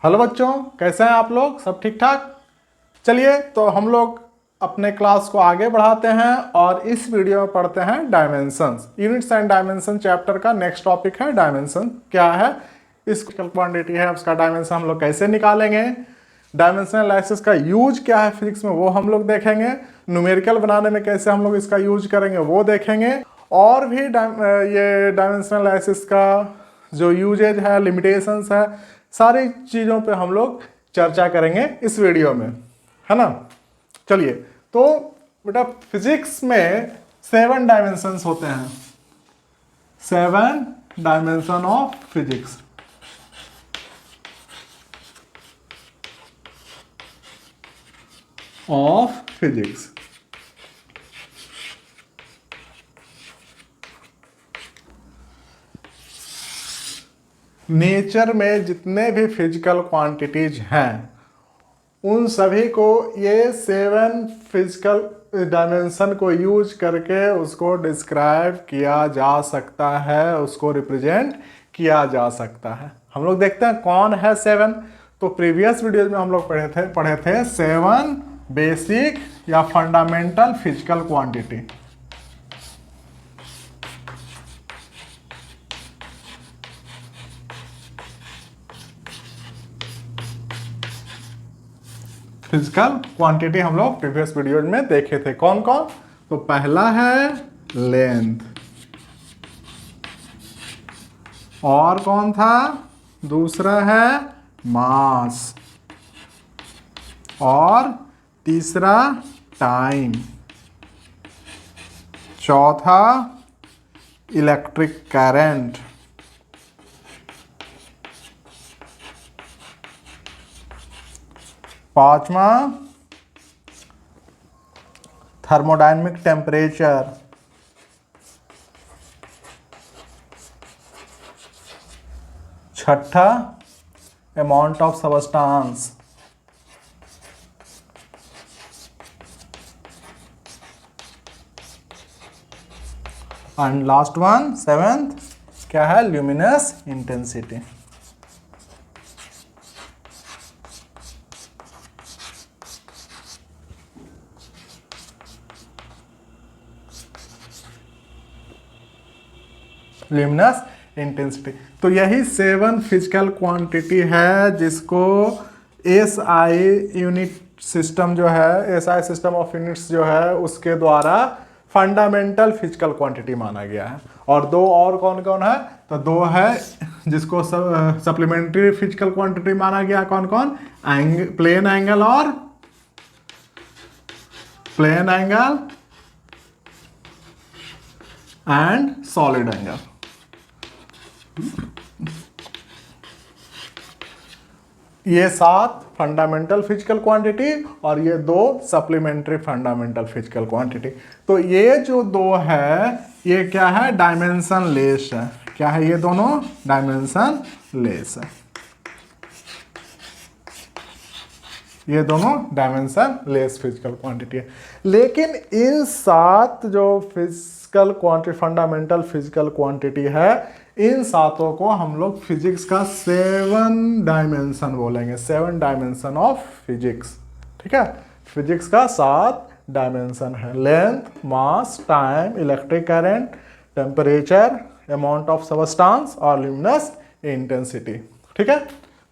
Hello बच्चों, कैसे हैं आप लोग? सब ठीक ठाक? चलिए तो हम लोग अपने क्लास को आगे बढ़ाते हैं और इस वीडियो में पढ़ते हैं dimensions. Units and dimension chapter का नेक्स्ट टॉपिक है डायमेंशन। क्या है? इस क्वांटिटी है, उसका डायमेंशन हम लोग कैसे निकालेंगे, डायमेंशनल एनालिसिस का यूज क्या है फिजिक्स में वो हम लोग देखेंगे, न्यूमेरिकल बनाने में कैसे हम लोग इसका यूज करेंगे वो देखेंगे, और भी ये डायमेंशनल एनालिसिस का जो यूजेज है, लिमिटेशंस है, सारी चीज़ों पे हम लोग चर्चा करेंगे इस वीडियो में, है ना। चलिए तो बेटा फिजिक्स में 7 डायमेंशंस होते हैं। 7 डायमेंशन ऑफ फिजिक्स। नेचर में जितने भी फिजिकल क्वांटिटीज हैं उन सभी को ये 7 फिजिकल डायमेंशन को यूज करके उसको डिस्क्राइब किया जा सकता है, उसको रिप्रेजेंट किया जा सकता है। हम लोग देखते हैं कौन है 7। तो प्रीवियस वीडियोज में हम लोग पढ़े थे 7 बेसिक या fundamental physical quantity. Physical quantity हम लोग प्रीवियस वीडियोज में देखे थे। कौन कौन? तो पहला है लेंथ, और कौन था? दूसरा है मास, और तीसरा टाइम, चौथा इलेक्ट्रिक करंट, पांचवा थर्मोडायनेमिक टेम्परेचर, छठा amount of substance, and last one 7th क्या है? Luminous intensity. Luminous intensity. तो यही 7 फिजिकल क्वांटिटी है जिसको एसआई यूनिट सिस्टम जो है, एसआई सिस्टम ऑफ यूनिट्स जो है, उसके द्वारा फंडामेंटल फिजिकल क्वांटिटी माना गया है। और दो और कौन कौन है? तो दो है जिसको सप्लीमेंट्री फिजिकल क्वांटिटी माना गया। कौन कौन? प्लेन एंगल और plane angle and solid angle. ये 7 फंडामेंटल फिजिकल क्वांटिटी और ये 2 सप्लीमेंट्री फंडामेंटल फिजिकल क्वांटिटी। तो ये जो 2 है ये क्या है? डायमेंशन लेस है। क्या है? ये दोनों डायमेंशन लेस है। ये दोनों डायमेंशन लेस फिजिकल क्वांटिटी है। लेकिन इन 7 जो physical quantity, fundamental physical quantity है, इन 7 को हम लोग फिजिक्स का 7 डायमेंशन बोलेंगे। 7 डायमेंशन ऑफ फिजिक्स। ठीक है, फिजिक्स का 7 डायमेंशन है। Length, mass, time, electric current, temperature, amount of substance और ल्यूमिनस इंटेंसिटी। ठीक है,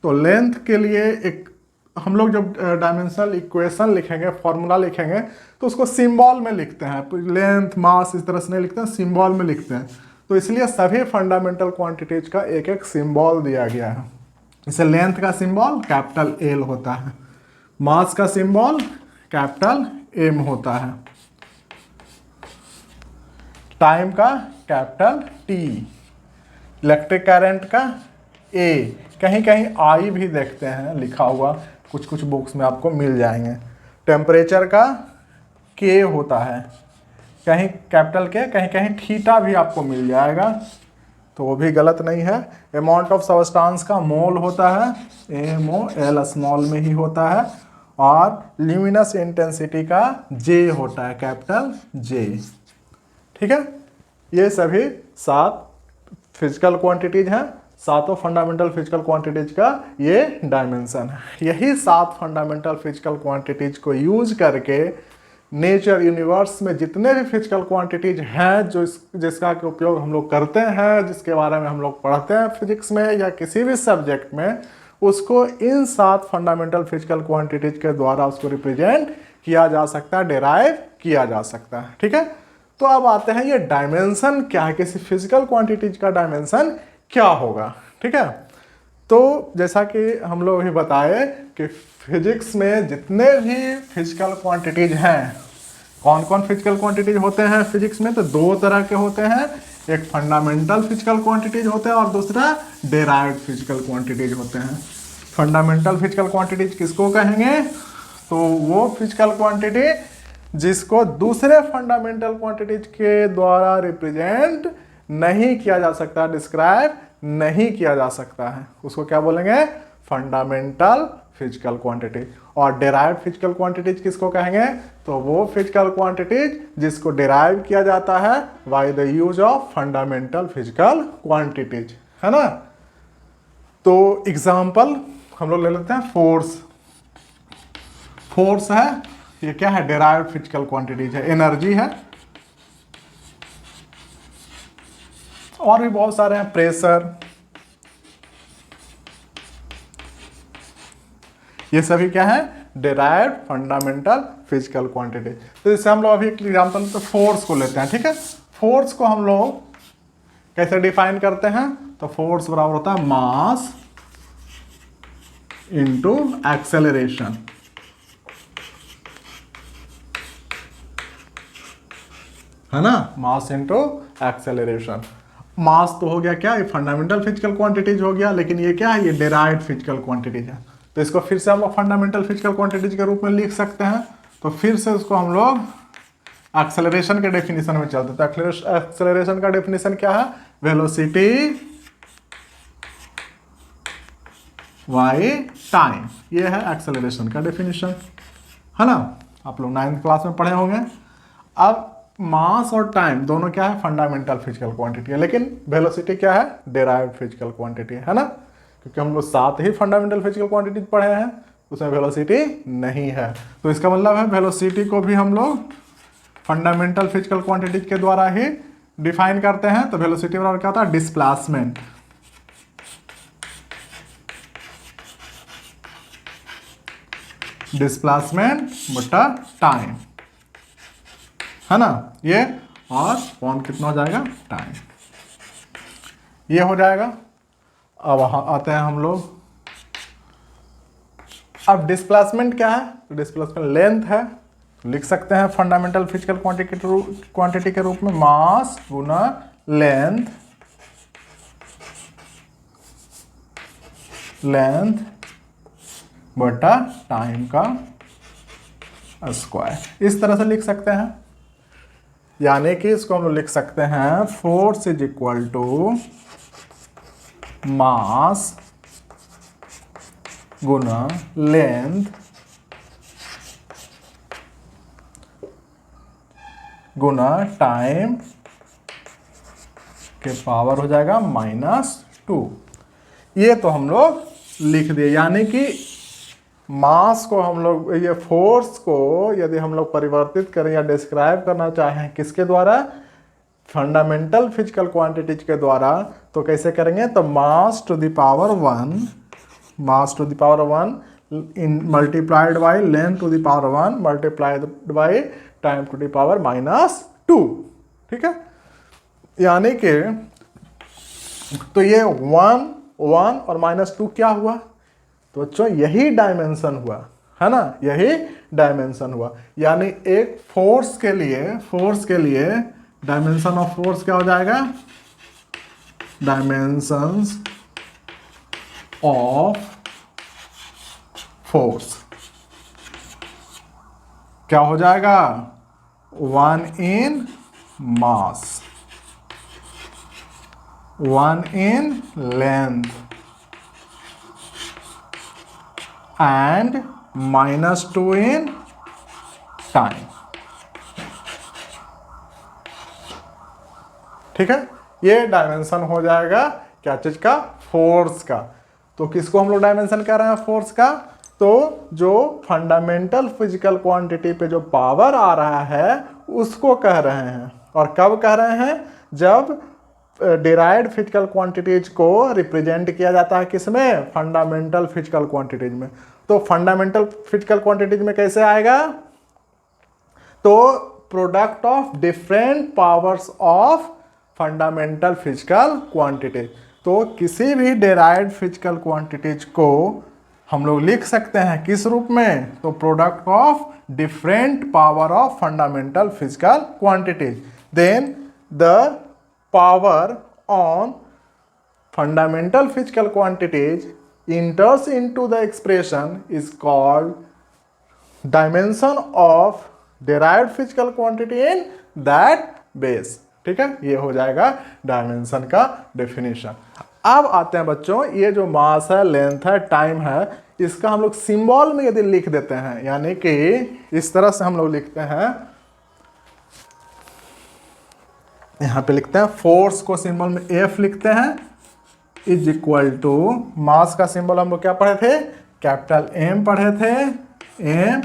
तो लेंथ के लिए एक हम लोग जब डायमेंशनल इक्वेशन लिखेंगे, फॉर्मूला लिखेंगे, तो उसको सिंबल में लिखते हैं। लेंथ, मास इस तरह से नहीं लिखते हैं, सिंबल में लिखते हैं। तो इसलिए सभी फंडामेंटल क्वांटिटीज का एक एक सिंबल दिया गया है। जैसे लेंथ का सिंबल कैपिटल एल होता है, मास का सिंबल कैपिटल एम होता है, टाइम का कैपिटल टी, इलेक्ट्रिक करंट का ए, कहीं कहीं आई भी देखते हैं लिखा हुआ, कुछ कुछ बुक्स में आपको मिल जाएंगे। टेम्परेचर का के होता है, कहीं कैपिटल के, कहीं कहीं थीटा भी आपको मिल जाएगा, तो वो भी गलत नहीं है। अमाउंट ऑफ सबस्टांस का मोल होता है, MOL स्मॉल में ही होता है, और ल्यूमिनस इंटेंसिटी का जे होता है, कैपिटल जे। ठीक है, ये सभी 7 फिजिकल क्वांटिटीज हैं, सातों फंडामेंटल फिजिकल क्वांटिटीज का ये डायमेंशन है। यही 7 फंडामेंटल फिजिकल क्वांटिटीज को यूज करके नेचर यूनिवर्स में जितने भी फिजिकल क्वांटिटीज हैं जिसका के उपयोग हम लोग करते हैं, जिसके बारे में हम लोग पढ़ते हैं फिजिक्स में या किसी भी सब्जेक्ट में, उसको इन 7 फंडामेंटल फिजिकल क्वांटिटीज के द्वारा उसको रिप्रेजेंट किया जा सकता है, डिराइव किया जा सकता है। ठीक है, तो अब आते हैं ये डायमेंशन क्या है, किसी फिजिकल क्वांटिटीज का डायमेंशन क्या होगा। ठीक है, तो जैसा कि हम लोग अभी बताए कि फिजिक्स में जितने भी फिजिकल क्वांटिटीज हैं, कौन कौन फिजिकल क्वांटिटीज होते हैं फिजिक्स में, तो 2 तरह के होते हैं। एक फंडामेंटल फिजिकल क्वांटिटीज होते हैं और दूसरा डेराइव्ड फिजिकल क्वांटिटीज होते हैं। फंडामेंटल फिजिकल क्वांटिटीज किसको कहेंगे, तो वो फिजिकल क्वांटिटी जिसको दूसरे फंडामेंटल क्वांटिटीज के द्वारा रिप्रेजेंट नहीं किया जा सकता, डिस्क्राइब नहीं किया जा सकता है, उसको क्या बोलेंगे, फंडामेंटल फिजिकल क्वांटिटी। और डेराइव्ड फिजिकल क्वांटिटीज किसको कहेंगे, तो वो फिजिकल क्वांटिटीज जिसको डेराइव किया जाता है by the use of fundamental physical quantities, है ना। तो एग्जांपल हम लोग ले लेते हैं फोर्स। फोर्स है, ये क्या है, डेराइव्ड फिजिकल क्वांटिटीज है। एनर्जी है, और भी बहुत सारे हैं, प्रेशर, ये सभी क्या है, डेराइव्ड फंडामेंटल फिजिकल क्वांटिटी। तो जैसे हम लोग अभी एक एग्जांपल तो फोर्स को लेते हैं। ठीक है, फोर्स को हम लोग कैसे डिफाइन करते हैं, तो फोर्स बराबर होता है मास इनटू एक्सेलरेशन। है ना, मास इनटू एक्सेलरेशन। मास तो हो गया क्या, ये फंडामेंटल फिजिकल क्वांटिटीज हो गया, लेकिन ये क्या है, ये डेराइव्ड फिजिकल क्वांटिटीज है। तो इसको फिर से हम लोग फंडामेंटल फिजिकल क्वांटिटीज के रूप में लिख सकते हैं। तो फिर से उसको हम लोग एक्सेलरेशन के डेफिनेशन में चलते हैं। तो एक्सेलरेशन का डेफिनेशन क्या है, वेलोसिटी बाय टाइम, ये है एक्सेलरेशन का डेफिनेशन, है ना। आप लोग 9th क्लास में पढ़े होंगे। अब मास और टाइम दोनों क्या है, फंडामेंटल फिजिकल क्वांटिटी है, लेकिन वेलोसिटी क्या है, डेराइव्ड फिजिकल क्वांटिटी है ना, क्योंकि हम लोग 7 ही फंडामेंटल फिजिकल क्वांटिटी पढ़े हैं, उसमें वेलोसिटी नहीं है। तो इसका मतलब है वेलोसिटी को भी हम लोग फंडामेंटल फिजिकल क्वांटिटी के द्वारा ही डिफाइन करते हैं। तो वेलोसिटी बराबर क्या होता है, डिस्प्लेसमेंट, डिस्प्लेसमेंट बटा टाइम, है ना ये, और कौन कितना हो जाएगा, टाइम, ये हो जाएगा। अब वहां आते हैं हम लोग, अब डिस्प्लेसमेंट क्या है, तो डिस्प्लेसमेंट लेंथ है, लिख सकते हैं फंडामेंटल फिजिकल क्वांटिटी के रूप में मास गुना लेंथ, बटा टाइम का स्क्वायर, इस तरह से लिख सकते हैं। यानी कि इसको हम लोग लिख सकते हैं force is equal to mass गुना लेंथ गुना टाइम के पावर हो जाएगा -2। ये तो हम लोग लिख दिए। यानी कि मास को हम लोग, ये फोर्स को यदि हम लोग परिवर्तित करें या डिस्क्राइब करना चाहें किसके द्वारा, फंडामेंटल फिजिकल क्वांटिटीज के द्वारा, तो कैसे करेंगे, तो mass to the power 1 in multiplied by length to the power 1 multiplied by time to the power -2। ठीक है, यानी कि तो ये 1 और -2 क्या हुआ, तो बच्चों यही डायमेंशन हुआ, है ना, यही डायमेंशन हुआ। यानी एक फोर्स के लिए डायमेंशन ऑफ फोर्स क्या हो जाएगा, डायमेंशंस ऑफ फोर्स क्या हो जाएगा, 1 in mass, 1 in length and -2 in time. ठीक है, ये डायमेंशन हो जाएगा क्या चीज का? फोर्स का। तो किसको हम लोग डायमेंशन कह रहे हैं फोर्स का? तो जो फंडामेंटल फिजिकल क्वांटिटी पे जो पावर आ रहा है उसको कह रहे हैं। और कब कह रहे हैं? जब डिराइव्ड फिजिकल क्वांटिटीज को रिप्रेजेंट किया जाता है किसमें? फंडामेंटल फिजिकल क्वांटिटीज में। तो फंडामेंटल फिजिकल क्वांटिटीज में कैसे आएगा? तो product of different powers of fundamental physical quantities. तो किसी भी डिराइव्ड फिजिकल क्वांटिटीज को हम लोग लिख सकते हैं किस रूप में? तो product of different power of fundamental physical quantities. Then the power on fundamental physical quantities enters into the expression is called dimension of derived physical quantity in that base। ठीक है, ये हो जाएगा डायमेंशन का डेफिनेशन। अब आते हैं बच्चों, ये जो मास है, लेंथ है, टाइम है, इसका हम लोग सिंबल में यदि लिख देते हैं, यानी कि इस तरह से हम लोग लिखते हैं, यहां पे लिखते हैं फोर्स को सिंबल में F लिखते हैं, इज इक्वल टू मास का सिंबल हम लोग क्या पढ़े थे? कैपिटल M पढ़े थे, M।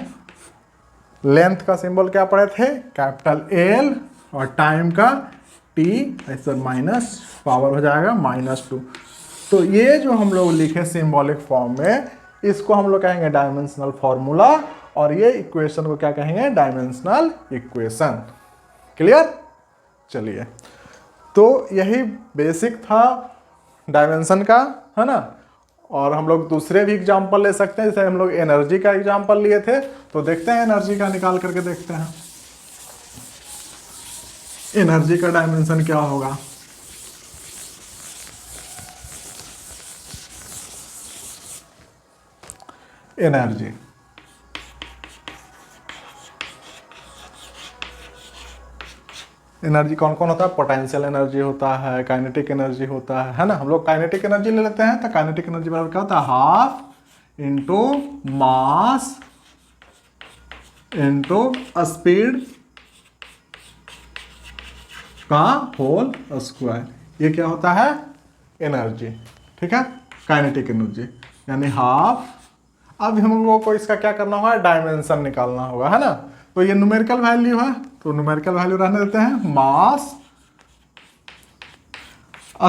लेंथ का सिंबल क्या पढ़े थे? Capital L। और टाइम का T, ऐसे माइनस पावर हो जाएगा -2। तो ये जो हम लोग लिखे सिंबॉलिक फॉर्म में, इसको हम लोग कहेंगे डायमेंशनल फॉर्मूला, और ये इक्वेशन को क्या कहेंगे? Dimensional equation. क्लियर? चलिए, तो यही बेसिक था डायमेंशन का, है ना। और हम लोग दूसरे भी एग्जांपल ले सकते हैं, जैसे हम लोग एनर्जी का एग्जांपल लिए थे, तो देखते हैं एनर्जी का निकाल करके देखते हैं एनर्जी का डायमेंशन क्या होगा। एनर्जी कौन कौन होता है? पोटेंशियल एनर्जी होता है, काइनेटिक एनर्जी होता है ना। हम लोग काइनेटिक एनर्जी ले लेते हैं, तो काइनेटिक एनर्जी बराबर क्या होता है? Half into mass into speed का होल स्क्वायर। ये क्या होता है? एनर्जी। ठीक है, काइनेटिक एनर्जी यानी हाफ। अब हम लोगों को इसका क्या करना होगा? डायमेंशन निकालना होगा, है ना। तो ये न्यूमेरिकल वैल्यू है, तो न्यूमेरिकल वैल्यू रहने देते हैं। मास,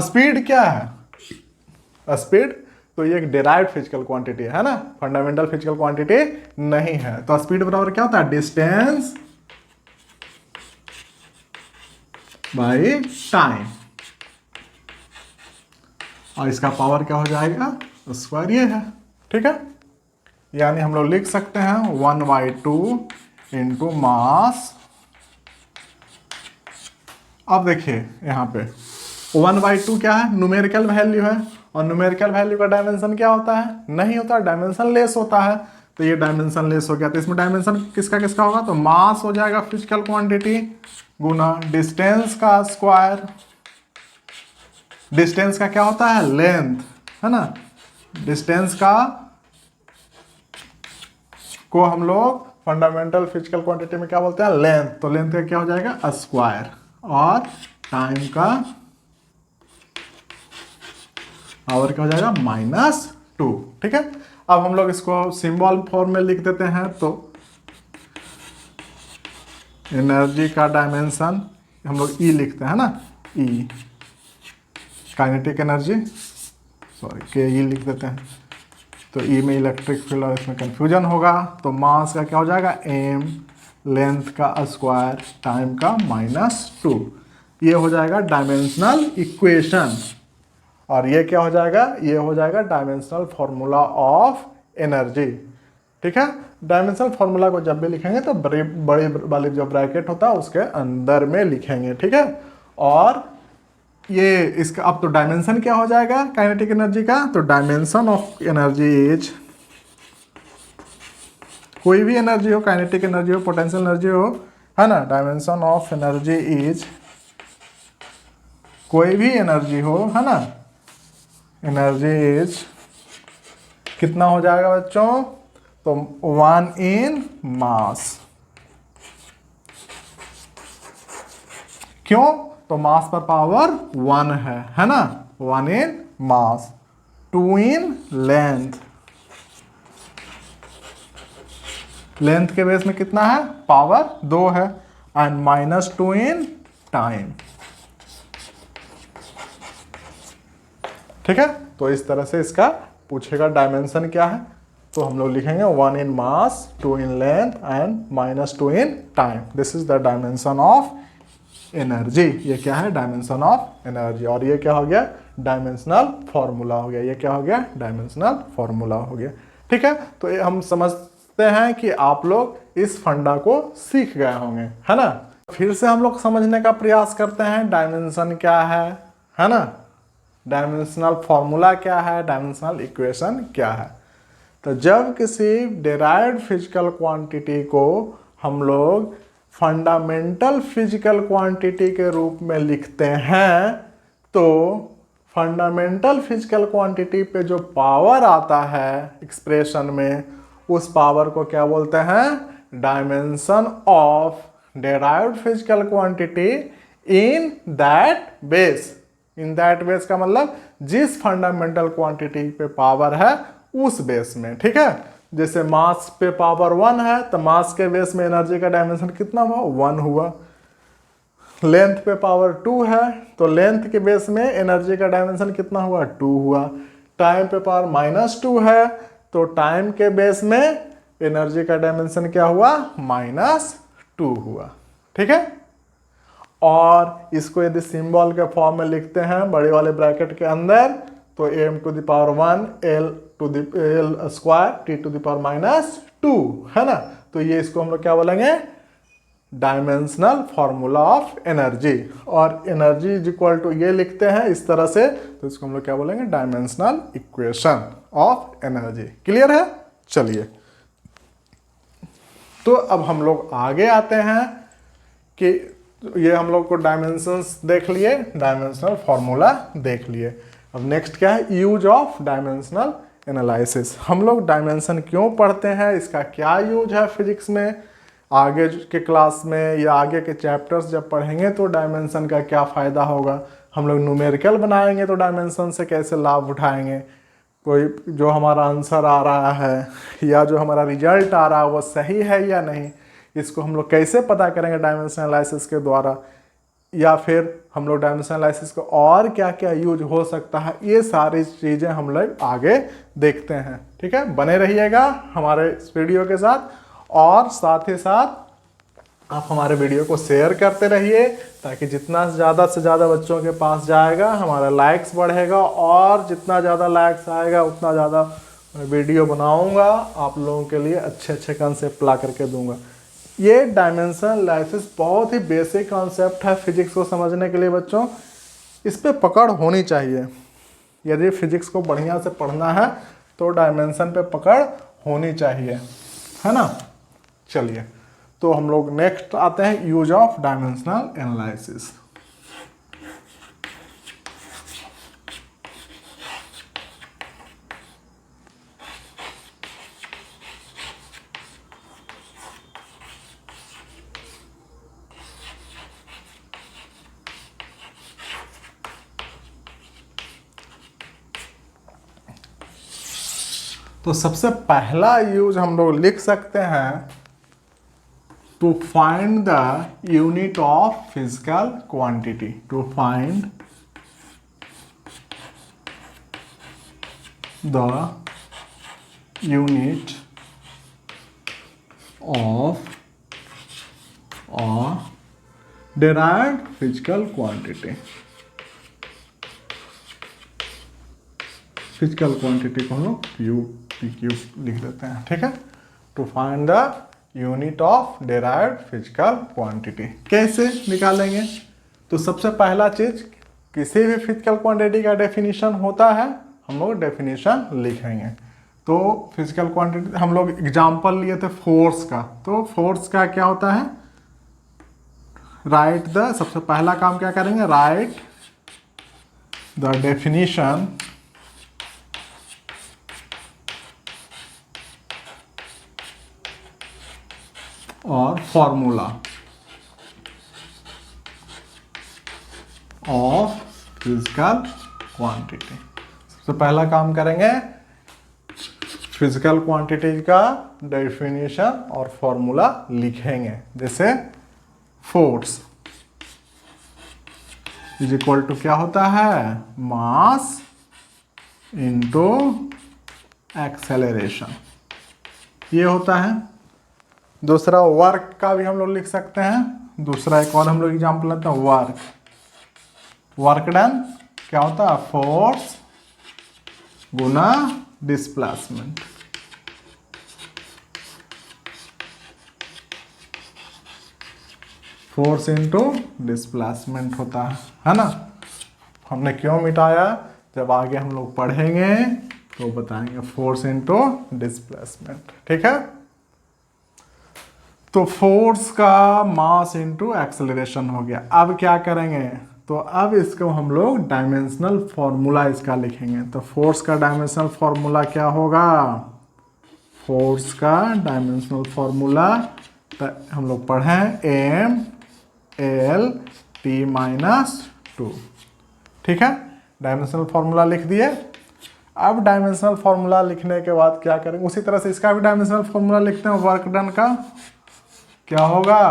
स्पीड क्या है? स्पीड तो ये एक डिराइव्ड फिजिकल क्वांटिटी है ना, फंडामेंटल फिजिकल क्वांटिटी नहीं है। तो स्पीड बराबर क्या होता है? डिस्टेंस बाय टाइम, और इसका पावर क्या हो जाएगा? स्क्वायर ये है। ठीक है, यानी हम लोग लिख सकते हैं 1/2 इंटू मास। अब देखिए यहाँ पे 1/2 क्या है? न्यूमेरिकल वैल्यू है, और न्यूमेरिकल वैल्यू का डायमेंशन क्या होता है? नहीं होता, डायमेंशन लेस होता है। तो ये डायमेंशन लेस हो गया, तो इसमें डायमेंशन किसका किसका होगा? तो मास हो जाएगा फिजिकल क्वांटिटी गुना डिस्टेंस का स्क्वायर। डिस्टेंस का क्या होता है? लेंथ, है ना। डिस्टेंस का को हम लोग फंडामेंटल फिजिकल क्वांटिटी में क्या बोलते हैं? लेंथ। तो लेंथ का क्या हो जाएगा? स्क्वायर। और टाइम का पावर क्या हो जाएगा? -2। ठीक है, अब हम लोग इसको सिंबल फॉर्म में लिख देते हैं। तो एनर्जी का डायमेंशन हम लोग E लिखते हैं ना, E। Kinetic energy, sorry KE लिख देते हैं। तो E में इलेक्ट्रिक फील्ड और इसमें कंफ्यूजन होगा। तो मास का क्या हो जाएगा? M, लेंथ का स्क्वायर, टाइम का -2। ये हो जाएगा डायमेंशनल इक्वेशन। और ये क्या हो जाएगा? ये हो जाएगा डायमेंशनल फॉर्मूला ऑफ एनर्जी। ठीक है, डायमेंशनल फॉर्मूला को जब भी लिखेंगे तो बड़े वाले जो ब्रैकेट होता है उसके अंदर में लिखेंगे। ठीक है, और ये इसका अब तो डायमेंशन क्या हो जाएगा काइनेटिक एनर्जी का? तो डायमेंशन ऑफ एनर्जी इज, कोई भी एनर्जी हो, काइनेटिक एनर्जी हो, पोटेंशियल एनर्जी हो, है ना। डायमेंशन ऑफ एनर्जी इज, कोई भी एनर्जी हो, है ना, एनर्जी इज कितना हो जाएगा बच्चों? तो 1 in मास। क्यों? तो मास पर पावर 1 है ना। 1 in mass, 2 in length, length के बेस में कितना है, पावर 2 है, एंड -2 इन टाइम। ठीक है, तो इस तरह से इसका पूछेगा डायमेंशन क्या है, तो हम लोग लिखेंगे 1 in mass, 2 in length and -2 in time. This is the dimension of energy. ये क्या है, डायमेंशन ऑफ एनर्जी। और ये क्या हो गया, डायमेंशनल फॉर्मूला हो गया। ये क्या हो गया, डायमेंशनल फॉर्मूला हो गया। ठीक है, तो ये हम समझते हैं कि आप लोग इस फंडा को सीख गए होंगे, है ना। फिर से हम लोग समझने का प्रयास करते हैं डायमेंशन क्या है ना, डायमेंशनल फॉर्मूला क्या है, डायमेंशनल इक्वेशन क्या है। तो जब किसी डेराइव्ड फिजिकल क्वांटिटी को हम लोग फंडामेंटल फिजिकल क्वांटिटी के रूप में लिखते हैं, तो फंडामेंटल फिजिकल क्वांटिटी पे जो पावर आता है एक्सप्रेशन में, उस पावर को क्या बोलते हैं, dimension of derived physical quantity in that base. In that base का मतलब जिस फंडामेंटल क्वांटिटी पे पावर है उस बेस में। ठीक है, जैसे मास पे पावर 1 है तो मास के बेस में एनर्जी का डायमेंशन कितना हुआ, 1 हुआ। लेंथ पे पावर 2 है तो लेंथ के बेस में एनर्जी का डायमेंशन कितना हुआ, 2 हुआ। टाइम पे पावर -2 है तो टाइम के बेस में एनर्जी का डायमेंशन क्या हुआ, -2 हुआ। ठीक है, और इसको यदि सिंबल के फॉर्म में लिखते हैं बड़े वाले ब्रैकेट के अंदर, तो m⁻1 L² T⁻⁻2 है ना। तो ये इसको हम लोग क्या बोलेंगे, डायमेंशनल फॉर्मूला ऑफ एनर्जी। और एनर्जी इज इक्वल टू ये लिखते हैं इस तरह से, तो इसको हम लोग क्या बोलेंगे, dimensional equation of energy. Clear है, चलिए तो अब हम लोग आगे आते हैं कि ये हम लोग को डायमेंशंस देख लिए, डायमेंशनल फॉर्मूला देख लिए। अब नेक्स्ट क्या है, यूज ऑफ डायमेंशनल एनालिसिस। हम लोग डायमेंशन क्यों पढ़ते हैं, इसका क्या यूज है फिजिक्स में, आगे के क्लास में या आगे के चैप्टर्स जब पढ़ेंगे तो डायमेंशन का क्या फ़ायदा होगा, हम लोग न्यूमेरिकल बनाएंगे तो डायमेंशन से कैसे लाभ उठाएंगे, कोई जो हमारा आंसर आ रहा है या जो हमारा रिजल्ट आ रहा है वो सही है या नहीं, इसको हम लोग कैसे पता करेंगे डायमेंशन एनालिसिस के द्वारा, या फिर हम लोग डायमेंशन एनालिसिस को और क्या क्या यूज हो सकता है, ये सारी चीज़ें हम लोग आगे देखते हैं। ठीक है, बने रहिएगा हमारे इस वीडियो के साथ, और साथ ही साथ आप हमारे वीडियो को शेयर करते रहिए ताकि जितना ज़्यादा से ज़्यादा बच्चों के पास जाएगा हमारा लाइक्स बढ़ेगा, और जितना ज़्यादा लाइक्स आएगा उतना ज़्यादा वीडियो बनाऊंगा आप लोगों के लिए, अच्छे अच्छे कंसेप्ट ला करके दूंगा। ये डायमेंशन एनालिसिस बहुत ही बेसिक कॉन्सेप्ट है फिजिक्स को समझने के लिए बच्चों, इस पे पकड़ होनी चाहिए। यदि फिजिक्स को बढ़िया से पढ़ना है तो डायमेंशन पे पकड़ होनी चाहिए, है ना। चलिए तो हम लोग नेक्स्ट आते हैं, यूज ऑफ डायमेंशनल एनालिसिस। तो सबसे पहला यूज हम लोग लिख सकते हैं, to find the unit of physical quantity, to find the unit of derived physical quantity. Physical quantity को हम लोग PQ लिख देते हैं। ठीक है, to find the unit of derived physical quantity कैसे निकालेंगे, तो सबसे पहला चीज, किसी भी फिजिकल क्वांटिटी का डेफिनेशन होता है, हम लोग डेफिनेशन लिखेंगे। तो फिजिकल क्वांटिटी हम लोग एग्जांपल लिए थे फोर्स का, तो फोर्स का क्या होता है, राइट द, सबसे पहला काम क्या करेंगे, राइट द डेफिनेशन और फॉर्मूला ऑफ फिजिकल क्वांटिटी। सबसे पहला काम करेंगे फिजिकल क्वांटिटी का डेफिनेशन और फॉर्मूला लिखेंगे। जैसे फोर्स इज इक्वल टू क्या होता है, मास इनटू एक्सेलरेशन, ये होता है। दूसरा वर्क का भी हम लोग लिख सकते हैं। दूसरा एक और हम लोग एग्जाम्पल लेते हैं, वर्क डन क्या होता है, फोर्स गुना डिस्प्लेसमेंट। फोर्स इंटू डिस्प्लेसमेंट होता है ना। हमने क्यों मिटाया, जब आगे हम लोग पढ़ेंगे तो बताएंगे। फोर्स इंटू डिस्प्लेसमेंट, ठीक है। तो फोर्स का मास इंटू एक्सेलरेशन हो गया। अब क्या करेंगे, तो अब इसको हम लोग डायमेंशनल फॉर्मूला इसका लिखेंगे। तो फोर्स का डायमेंशनल फॉर्मूला क्या होगा, फोर्स का डायमेंशनल फॉर्मूला हम लोग पढ़े M L T minus two, ठीक है। डायमेंशनल फॉर्मूला लिख दिए। अब डायमेंशनल फॉर्मूला लिखने के बाद क्या करेंगे, उसी तरह से इसका भी डायमेंशनल फॉर्मूला लिखते हैं। वर्क डन का क्या होगा,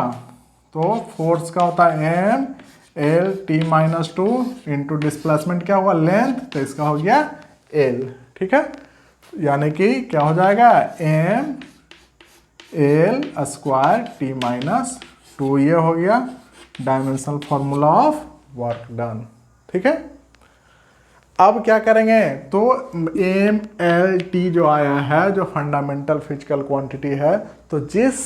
तो फोर्स का होता है M L T minus two into displacement क्या होगा, लेंथ, तो इसका हो गया एल, ठीक है। यानी कि क्या हो जाएगा, M L square T minus two, ये हो गया dimensional formula of work done, ठीक है। अब क्या करेंगे, तो एम एल टी जो आया है, जो फंडामेंटल फिजिकल क्वांटिटी है, तो जिस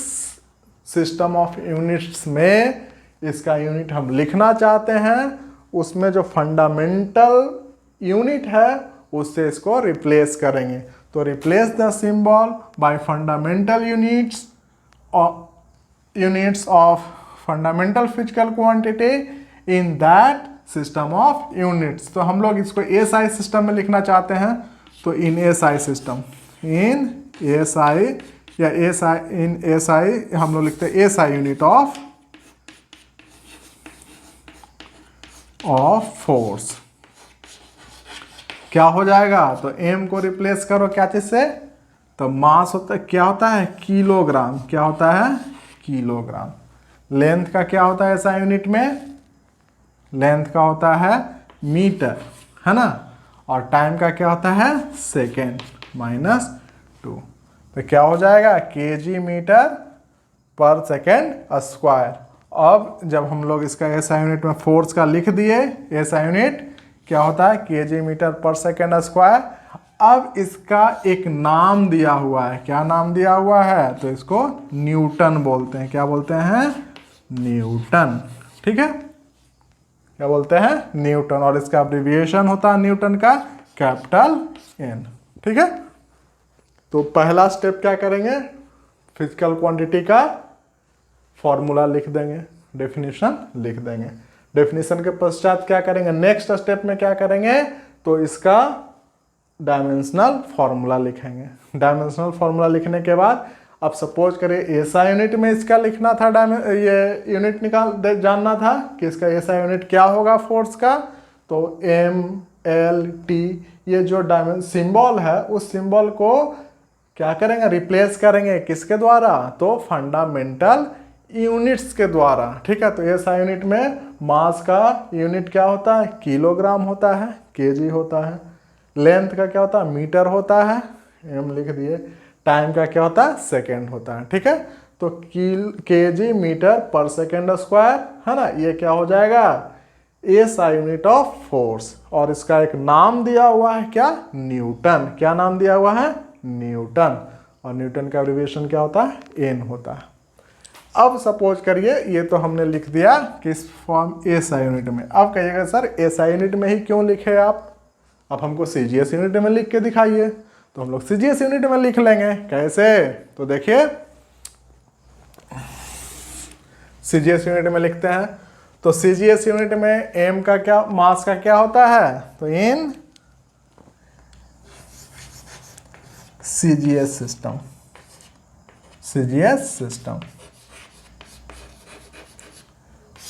सिस्टम ऑफ यूनिट्स में इसका यूनिट हम लिखना चाहते हैं, उसमें जो फंडामेंटल यूनिट है उससे इसको रिप्लेस करेंगे। तो replace the symbol bye fundamental units of fundamental physical quantity in that system of units. तो हम लोग इसको एसआई सिस्टम में लिखना चाहते हैं, तो इन एसआई सिस्टम, इन एसआई या एसआई, इन एसआई हम लोग लिखते हैं एसआई यूनिट ऑफ फोर्स। क्या हो जाएगा, तो एम को रिप्लेस करो क्या चीज से, तो मास होता है, क्या होता है, किलोग्राम, क्या होता है, किलोग्राम। लेंथ का क्या होता है ऐसा यूनिट में, लेंथ का होता है मीटर, है ना। और टाइम का क्या होता है, सेकेंड माइनस टू। तो क्या हो जाएगा, केजी मीटर पर सेकेंड स्क्वायर। अब जब हम लोग इसका एसआई यूनिट में फोर्स का लिख दिए, एसआई यूनिट क्या होता है, केजी मीटर पर सेकेंड स्क्वायर। अब इसका एक नाम दिया हुआ है, क्या नाम दिया हुआ है, तो इसको न्यूटन बोलते हैं। क्या बोलते हैं, न्यूटन, ठीक है। क्या बोलते हैं, न्यूटन। और इसका अब्रिविएशन होता है न्यूटन का कैपिटल एन, ठीक है। तो पहला स्टेप क्या करेंगे, फिजिकल क्वांटिटी का फॉर्मूला लिख देंगे, डेफिनेशन लिख देंगे। डेफिनेशन के पश्चात क्या करेंगे, नेक्स्ट स्टेप में क्या करेंगे, तो इसका डायमेंशनल फॉर्मूला लिखेंगे। डायमेंशनल फॉर्मूला लिखने के बाद अब सपोज करें ऐसा यूनिट में इसका लिखना था, ये यूनिट जानना था कि इसका ऐसा यूनिट क्या होगा फोर्स का, तो एम एल टी, ये जो सिंबल है उस सिंबल को क्या करेंगे, रिप्लेस करेंगे किसके द्वारा, तो फंडामेंटल यूनिट्स के द्वारा, ठीक है। तो ऐसा यूनिट में मास का यूनिट क्या होता है, किलोग्राम होता है, केजी होता है। लेंथ का क्या होता है, मीटर होता है, एम लिख दिए। टाइम का क्या होता है, सेकेंड होता है, ठीक है। तो केजी मीटर पर सेकेंड स्क्वायर, है ना, ये क्या हो जाएगा, एसआई यूनिट ऑफ फोर्स। और इसका एक नाम दिया हुआ है क्या, न्यूटन। क्या नाम दिया हुआ है, न्यूटन। और न्यूटन का एब्रिविएशन क्या होता है, एन होता है। अब सपोज करिए ये तो हमने लिख दिया किस फॉर्म, एसआई यूनिट में। अब कहिएगा सर एसआई यूनिट में ही क्यों लिखे आप, अब हमको सीजीएस यूनिट में लिख के दिखाइए। तो हम लोग सीजीएस यूनिट में लिख लेंगे। कैसे, तो देखिए सीजीएस यूनिट में लिखते हैं। तो सीजीएस यूनिट में एम का क्या, मास का क्या होता है, तो in CGS system, CGS system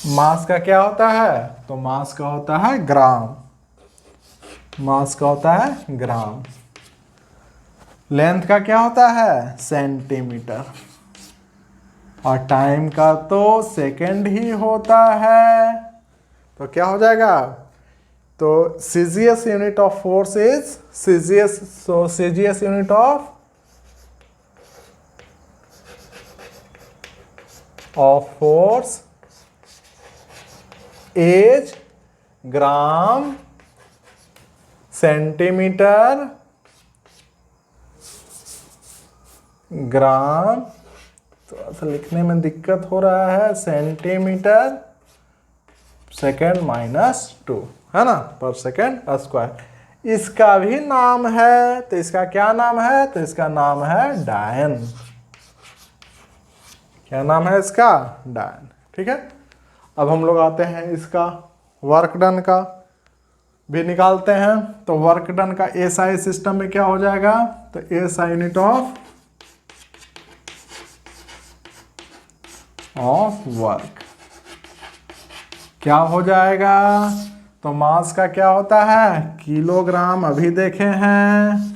mass का क्या होता है, तो मास का होता है ग्राम, मास का होता है ग्राम, लेंथ का क्या होता है सेंटीमीटर, और टाइम का तो सेकंड ही होता है। तो क्या हो जाएगा, तो CGS unit of force is CGS, so CGS unit of force is gram centimetre gram, तो ऐसा लिखने में दिक्कत हो रहा है, सेंटीमीटर सेकेंड माइनस 2, है ना, पर सेकेंड स्क्वायर। इसका भी नाम है, तो इसका क्या नाम है, तो इसका नाम है डायन। क्या नाम है इसका, डायन। ठीक है, अब हम लोग आते हैं इसका वर्क डन का भी निकालते हैं। तो वर्क डन का एसआई सिस्टम में क्या हो जाएगा, तो एसआई यूनिट ऑफ वर्क क्या हो जाएगा, तो मास का क्या होता है किलोग्राम, अभी देखे हैं।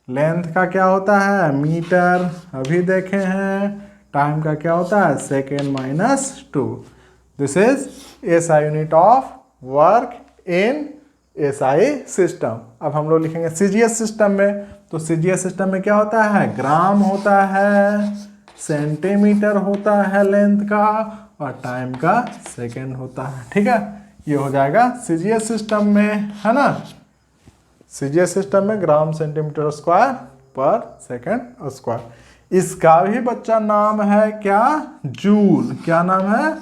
लेंथ का क्या होता है मीटर, अभी देखे हैं। टाइम का क्या होता है second minus 2। This is SI unit of work in SI system. अब हम लोग लिखेंगे सीजीएस सिस्टम में, तो सीजीएस सिस्टम में क्या होता है ग्राम होता है, सेंटीमीटर होता है लेंथ का, और टाइम का सेकेंड होता है। ठीक है, ये हो जाएगा सीजीएस सिस्टम में, है ना। सीजीएस सिस्टम में ग्राम सेंटीमीटर स्क्वायर पर सेकेंड स्क्वायर। इसका भी बच्चा नाम है क्या जूल, क्या नाम है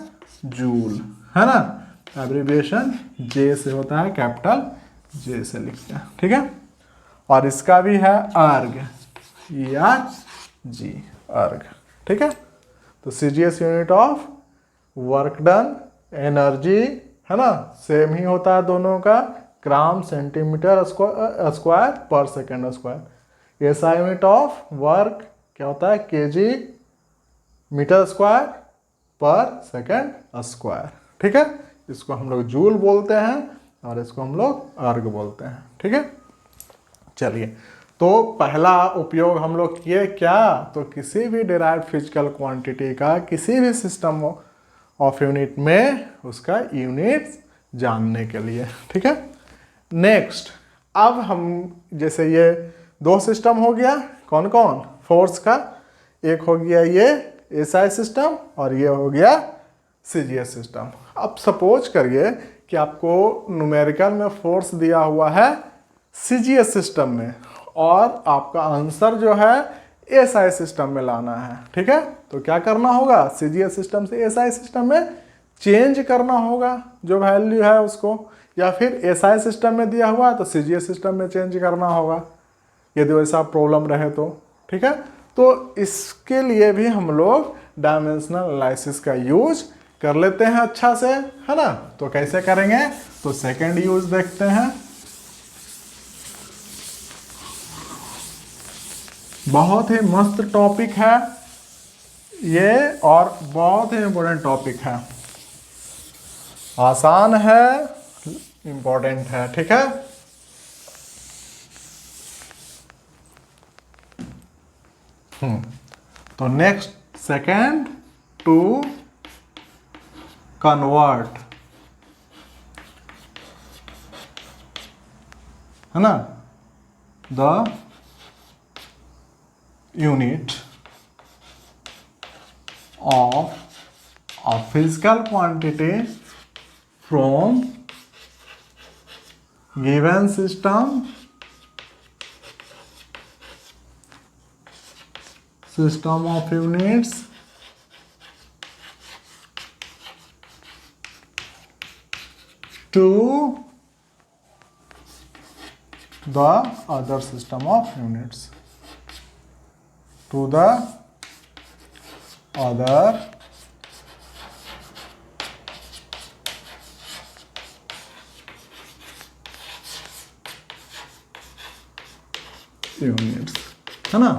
जूल, है ना। एब्रिविएशन जे से होता है, कैपिटल जे से लिखते हैं। ठीक है, और इसका भी है अर्ग, ERG अर्ग। ठीक है, तो CGS unit of work done energy, है ना, सेम ही होता है दोनों का, ग्राम सेंटीमीटर स्क्वायर पर second square. SI unit of work क्या होता है केजी मीटर स्क्वायर पर सेकेंड स्क्वायर। ठीक है, इसको हम लोग जूल बोलते हैं और इसको हम लोग अर्ग बोलते हैं। ठीक है, चलिए, तो पहला उपयोग हम लोग किए क्या, तो किसी भी डिराइव्ड फिजिकल क्वांटिटी का किसी भी सिस्टम ऑफ यूनिट में उसका यूनिट्स जानने के लिए। ठीक है, नेक्स्ट, अब हम जैसे ये दो सिस्टम हो गया, कौन कौन, फोर्स का, एक हो गया ये एसआई सिस्टम और ये हो गया सीजीएस सिस्टम। अब सपोज करिए कि आपको न्यूमेरिकल में फोर्स दिया हुआ है सीजीएस सिस्टम में और आपका आंसर जो है एसआई सिस्टम में लाना है। ठीक है, तो क्या करना होगा, सीजीएस सिस्टम से एसआई सिस्टम में चेंज करना होगा जो वैल्यू है उसको, या फिर एसआई सिस्टम में दिया हुआ है तो सीजीएस सिस्टम में चेंज करना होगा यदि वैसा प्रॉब्लम रहे तो। ठीक है, तो इसके लिए भी हम लोग डायमेंशनल एनालिसिस का यूज कर लेते हैं अच्छा से, है ना। तो कैसे करेंगे, तो सेकंड यूज देखते हैं। बहुत ही मस्त टॉपिक है ये और बहुत ही इम्पोर्टेंट टॉपिक है, आसान है, इम्पोर्टेंट है। ठीक है, तो नेक्स्ट सेकंड टू कन्वर्ट, है ना, the unit of a physical quantity from given system of units to the other system of units, to the other units, है ना।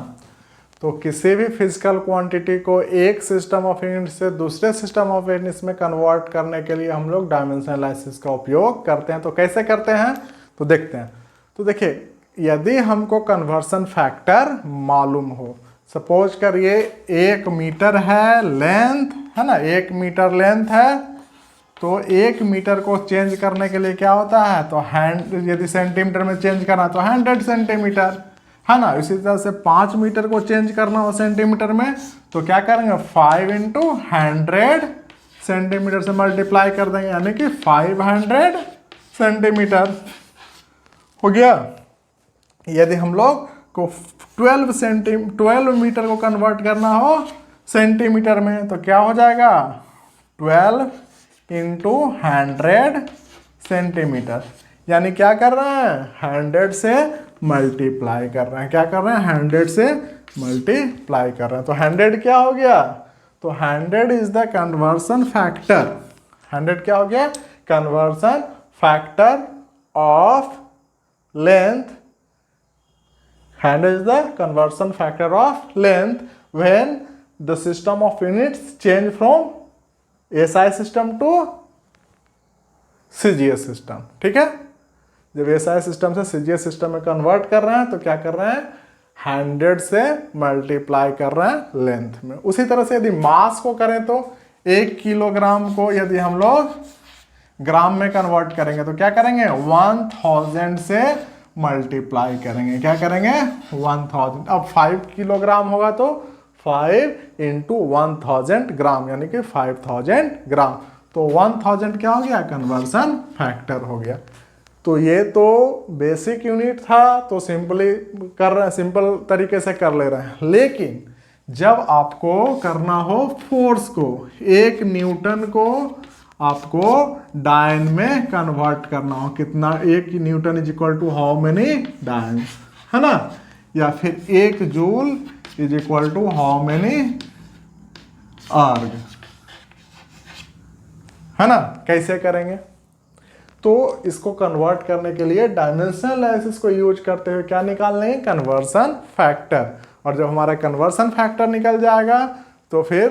तो किसी भी फिजिकल क्वांटिटी को एक सिस्टम ऑफ यूनिट से दूसरे सिस्टम ऑफ यूनिट्स में कन्वर्ट करने के लिए हम लोग डायमेंशनल एनालिसिस का उपयोग करते हैं। तो कैसे करते हैं, तो देखते हैं। तो देखिए यदि हमको कन्वर्सन फैक्टर मालूम हो, सपोज करिए 1 मीटर है लेंथ, है ना, 1 मीटर लेंथ है, तो 1 मीटर को चेंज करने के लिए क्या होता है, तो यदि सेंटीमीटर में चेंज करना तो 100 सेंटीमीटर, है ना। इसी तरह से 5 मीटर को चेंज करना हो सेंटीमीटर में तो क्या करेंगे, 5 इंटू 100 सेंटीमीटर से मल्टीप्लाई कर देंगे, यानी कि 500 सेंटीमीटर हो गया। यदि हम लोग को 12 मीटर को कन्वर्ट करना हो सेंटीमीटर में तो क्या हो जाएगा, 12 इंटू 100 सेंटीमीटर, यानी क्या कर रहे हैं, 100 से मल्टीप्लाई कर रहे हैं, क्या कर रहे हैं, 100 से मल्टीप्लाई कर रहे हैं। तो 100 क्या हो गया, तो 100 इज द कन्वर्सन फैक्टर, 100 क्या हो गया, conversion factor of length, 100 is the conversion factor of length when the system of units change from SI system to CGS system, ठीक है। जब SI सिस्टम से CGS सिस्टम में कन्वर्ट कर रहे हैं तो क्या कर रहे हैं, 100 से मल्टीप्लाई कर रहे हैं लेंथ में। उसी तरह से यदि मास को करें तो 1 किलोग्राम को यदि हम लोग ग्राम में कन्वर्ट करेंगे तो क्या करेंगे, 1000 से मल्टीप्लाई करेंगे, क्या करेंगे, 1000। अब 5 किलोग्राम होगा तो 5 इंटू 1000 ग्राम, यानी कि 5000 ग्राम, तो 1000 क्या हो गया, कन्वर्सन फैक्टर हो गया। तो ये तो बेसिक यूनिट था, तो सिंपली कर रहे हैं, सिंपल तरीके से कर ले रहे हैं। लेकिन जब आपको करना हो फोर्स को, 1 न्यूटन को आपको डायन में कन्वर्ट करना हो, कितना, 1 newton is equal to how many dyne, है ना, या फिर 1 joule is equal to how many erg, है ना। कैसे करेंगे, तो इसको कन्वर्ट करने के लिए डायमेंशनल एनालिसिस को यूज करते हुए क्या निकाल लेंगे, कन्वर्सन फैक्टर। और जब हमारा कन्वर्सन फैक्टर निकल जाएगा तो फिर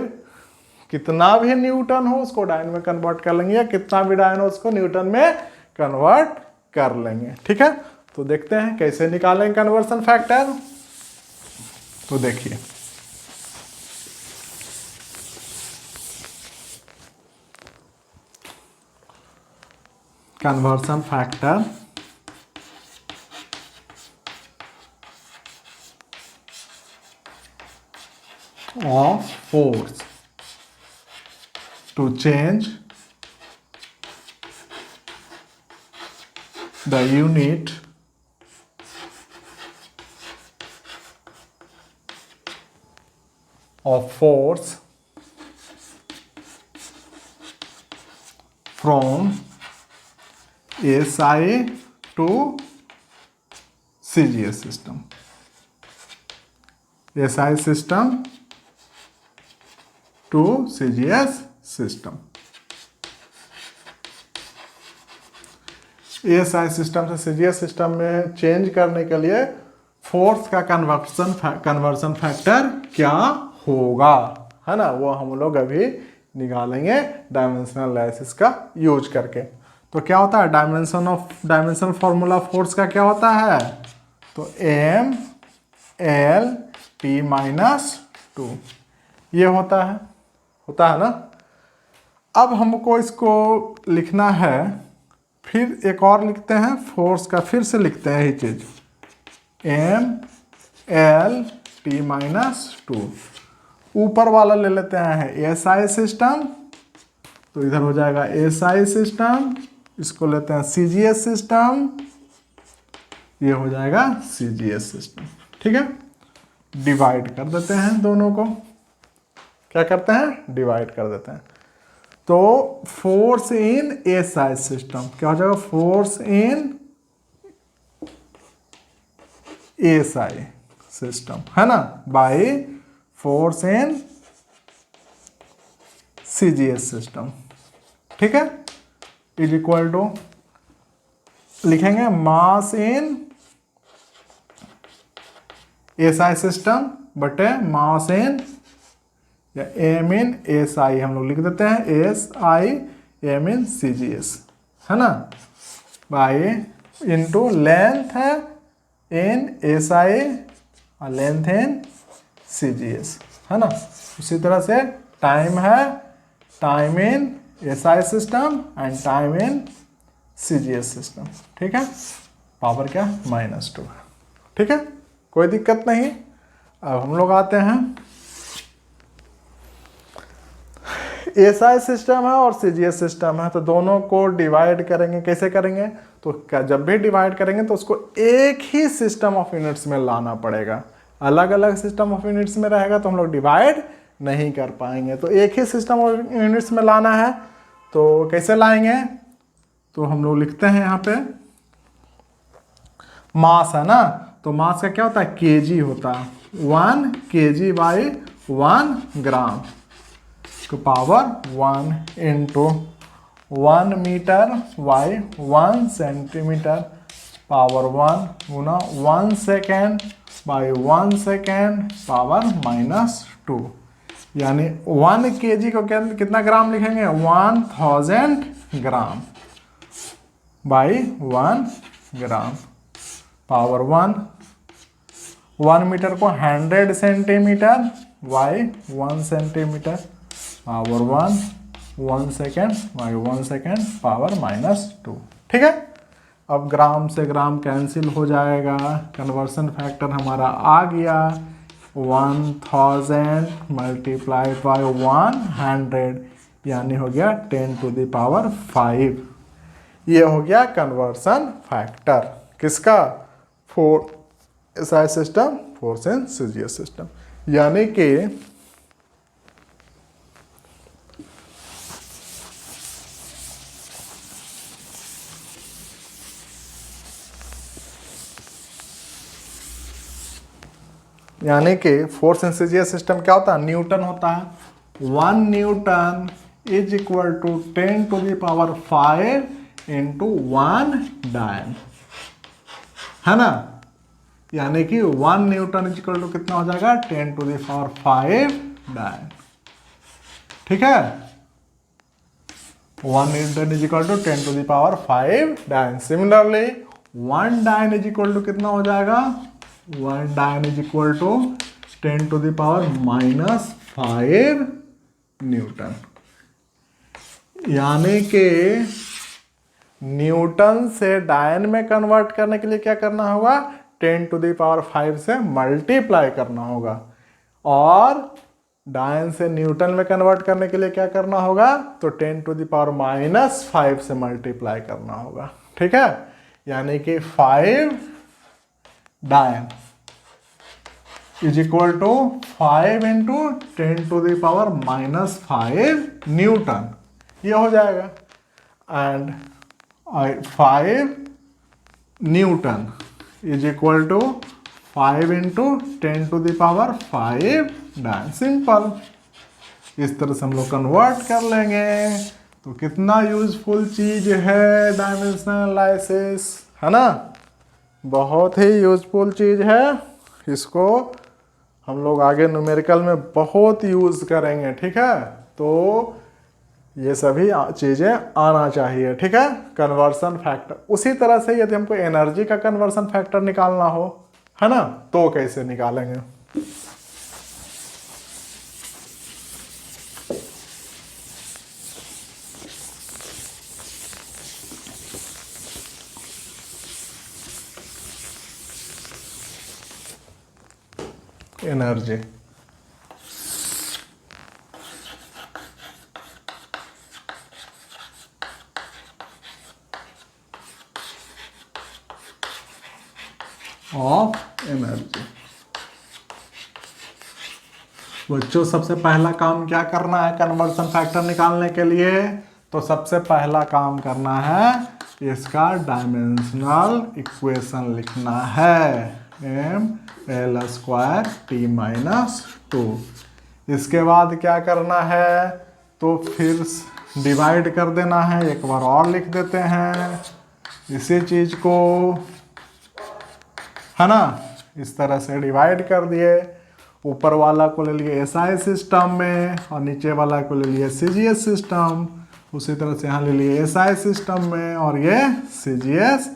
कितना भी न्यूटन हो उसको डायन में कन्वर्ट कर लेंगे, या कितना भी डायन हो उसको न्यूटन में कन्वर्ट कर लेंगे, ठीक है। तो देखते हैं कैसे निकालेंगे कन्वर्सन फैक्टर। तो देखिए conversion factor of force to change the unit of force from SI to CGS system, SI system to CGS system। SI system से CGS सिस्टम में चेंज करने के लिए फोर्स का कन्वर्सन फैक्टर क्या होगा, है ना, वो हम लोग अभी निकालेंगे डायमेंशनल एनालिसिस का यूज करके। तो क्या होता है, डायमेंशनल फॉर्मूला फोर्स का क्या होता है, तो M L T माइनस 2 ये होता है ना। अब हमको इसको लिखना है, फिर एक और लिखते हैं फोर्स का, फिर से लिखते हैं यही चीज, M L T माइनस 2। ऊपर वाला ले लेते हैं SI सिस्टम, तो इधर हो जाएगा SI सिस्टम, इसको लेते हैं CGS सिस्टम, ये हो जाएगा CGS सिस्टम, ठीक है। डिवाइड कर देते हैं दोनों को, क्या करते हैं, डिवाइड कर देते हैं। तो फोर्स इन SI सिस्टम क्या हो जाएगा, फोर्स इन SI सिस्टम, है ना, by force in CGS system, ठीक है, इज इक्वल टू लिखेंगे मास इन SI सिस्टम बटे मास इन या M इन SI, हम लोग लिख देते हैं SI M इन CGS, है ना, बाय इंटू लेंथ है इन एसआई और लेंथ इन सीजीएस, है ना। उसी तरह से टाइम है time in SI system and time in CGS system, ठीक है। पावर क्या -2 है, ठीक है, कोई दिक्कत नहीं। अब हम लोग आते हैं, एसआई सिस्टम है और सीजीएस सिस्टम है, तो दोनों को डिवाइड करेंगे। कैसे करेंगे? तो जब भी डिवाइड करेंगे तो उसको एक ही सिस्टम ऑफ यूनिट्स में लाना पड़ेगा। अलग अलग सिस्टम ऑफ यूनिट्स में रहेगा तो हम लोग डिवाइड नहीं कर पाएंगे। तो एक ही सिस्टम ऑफ यूनिट्स में लाना है, तो कैसे लाएंगे? तो हम लोग लिखते हैं यहाँ पे मास है ना, तो मास का क्या होता है? केजी होता है। 1 kg बाई 1 ग्राम तो power 1 into 1 metre by 1 centimetre power 1 गुना 1 सेकेंड बाई 1 सेकेंड पावर -2, यानी 1 kg को कितना ग्राम लिखेंगे? 1000 gram by 1 gram power 1 metre को 100 centimetre by 1 centimetre power 1 second by 1 second power -2, ठीक है। अब ग्राम से ग्राम कैंसिल हो जाएगा, कन्वर्सन फैक्टर हमारा आ गया 1000 मल्टीप्लाई बाई 100, यानी हो गया 10⁵। ये हो गया कन्वर्सन फैक्टर किसका? SI system, force and CGS system. यानी कि फोर्स एंड सीजीएस सिस्टम क्या होता है? न्यूटन होता है। 1 newton is equal to 10⁵ into 1 dyne, है ना। यानी कि 1 न्यूटन इज इक्वल टू कितना हो जाएगा? 10⁵ डायन, ठीक है। 1 न्यूटन इज इक्वल टू 10⁵ डायन। सिमिलरली 1 डायन इज इक्वल टू कितना हो जाएगा? 1 डायन इज इक्वल टू 10⁻⁵ न्यूटन। यानी कि न्यूटन से डायन में कन्वर्ट करने के लिए क्या करना होगा? 10⁵ से मल्टीप्लाई करना होगा, और डायन से न्यूटन में कन्वर्ट करने के लिए क्या करना होगा? तो 10⁻⁻5 से मल्टीप्लाई करना होगा, ठीक है। यानी कि 5 dyne is equal to 5 into 10⁻⁻5 newton, ये हो जाएगा। And 5 newton is equal to 5 into 10⁵ dyne. Simple, इस तरह से हम लोग कन्वर्ट कर लेंगे। तो कितना यूजफुल चीज है डायमेंशनल एनालिसिस, है ना। बहुत ही यूजफुल चीज है, इसको हम लोग आगे न्यूमेरिकल में बहुत यूज करेंगे, ठीक है। तो ये सभी चीज़ें आना चाहिए, ठीक है। कन्वर्सन फैक्टर, उसी तरह से यदि हमको एनर्जी का कन्वर्सन फैक्टर निकालना हो, है ना, तो कैसे निकालेंगे? Energy of energy. बच्चों, सबसे पहला काम क्या करना है कन्वर्सन फैक्टर निकालने के लिए? तो सबसे पहला काम करना है इसका डायमेंशनल इक्वेशन लिखना है, ml²t-2। इसके बाद क्या करना है? तो फिर डिवाइड कर देना है। एक बार और लिख देते हैं इसी चीज को, है ना। इस तरह से डिवाइड कर दिए। ऊपर वाला को ले लिए एसआई सिस्टम में और नीचे वाला को ले लिए सीजीएस सिस्टम। उसी तरह से यहाँ ले लिए एसआई सिस्टम में और ये सीजीएस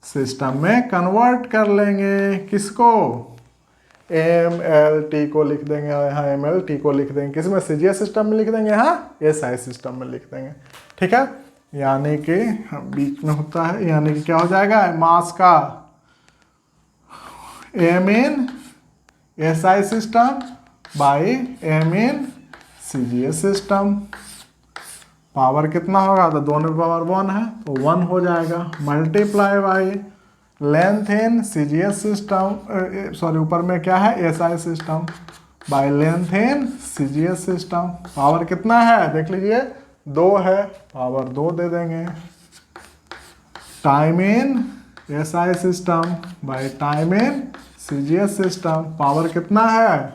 सिस्टम में कन्वर्ट कर लेंगे। किसको? एम एल टी को लिख देंगे, यहाँ एम एल टी को लिख देंगे, किस में? सीजीएस सिस्टम में लिख देंगे, यहाँ एसआई सिस्टम में लिख देंगे। ठीक है, यानी कि बीच में होता है, यानी कि क्या हो जाएगा? मास का M in SI system by M in CGS system. Power कितना होगा? तो दोनों पावर 1 है तो 1 हो जाएगा, multiply by length in CGS system, sorry ऊपर में क्या है? SI system by length in CGS system. Power कितना है देख लीजिए, 2 है, पावर 2 दे देंगे। Time in SI system by time in CGS system, power कितना है?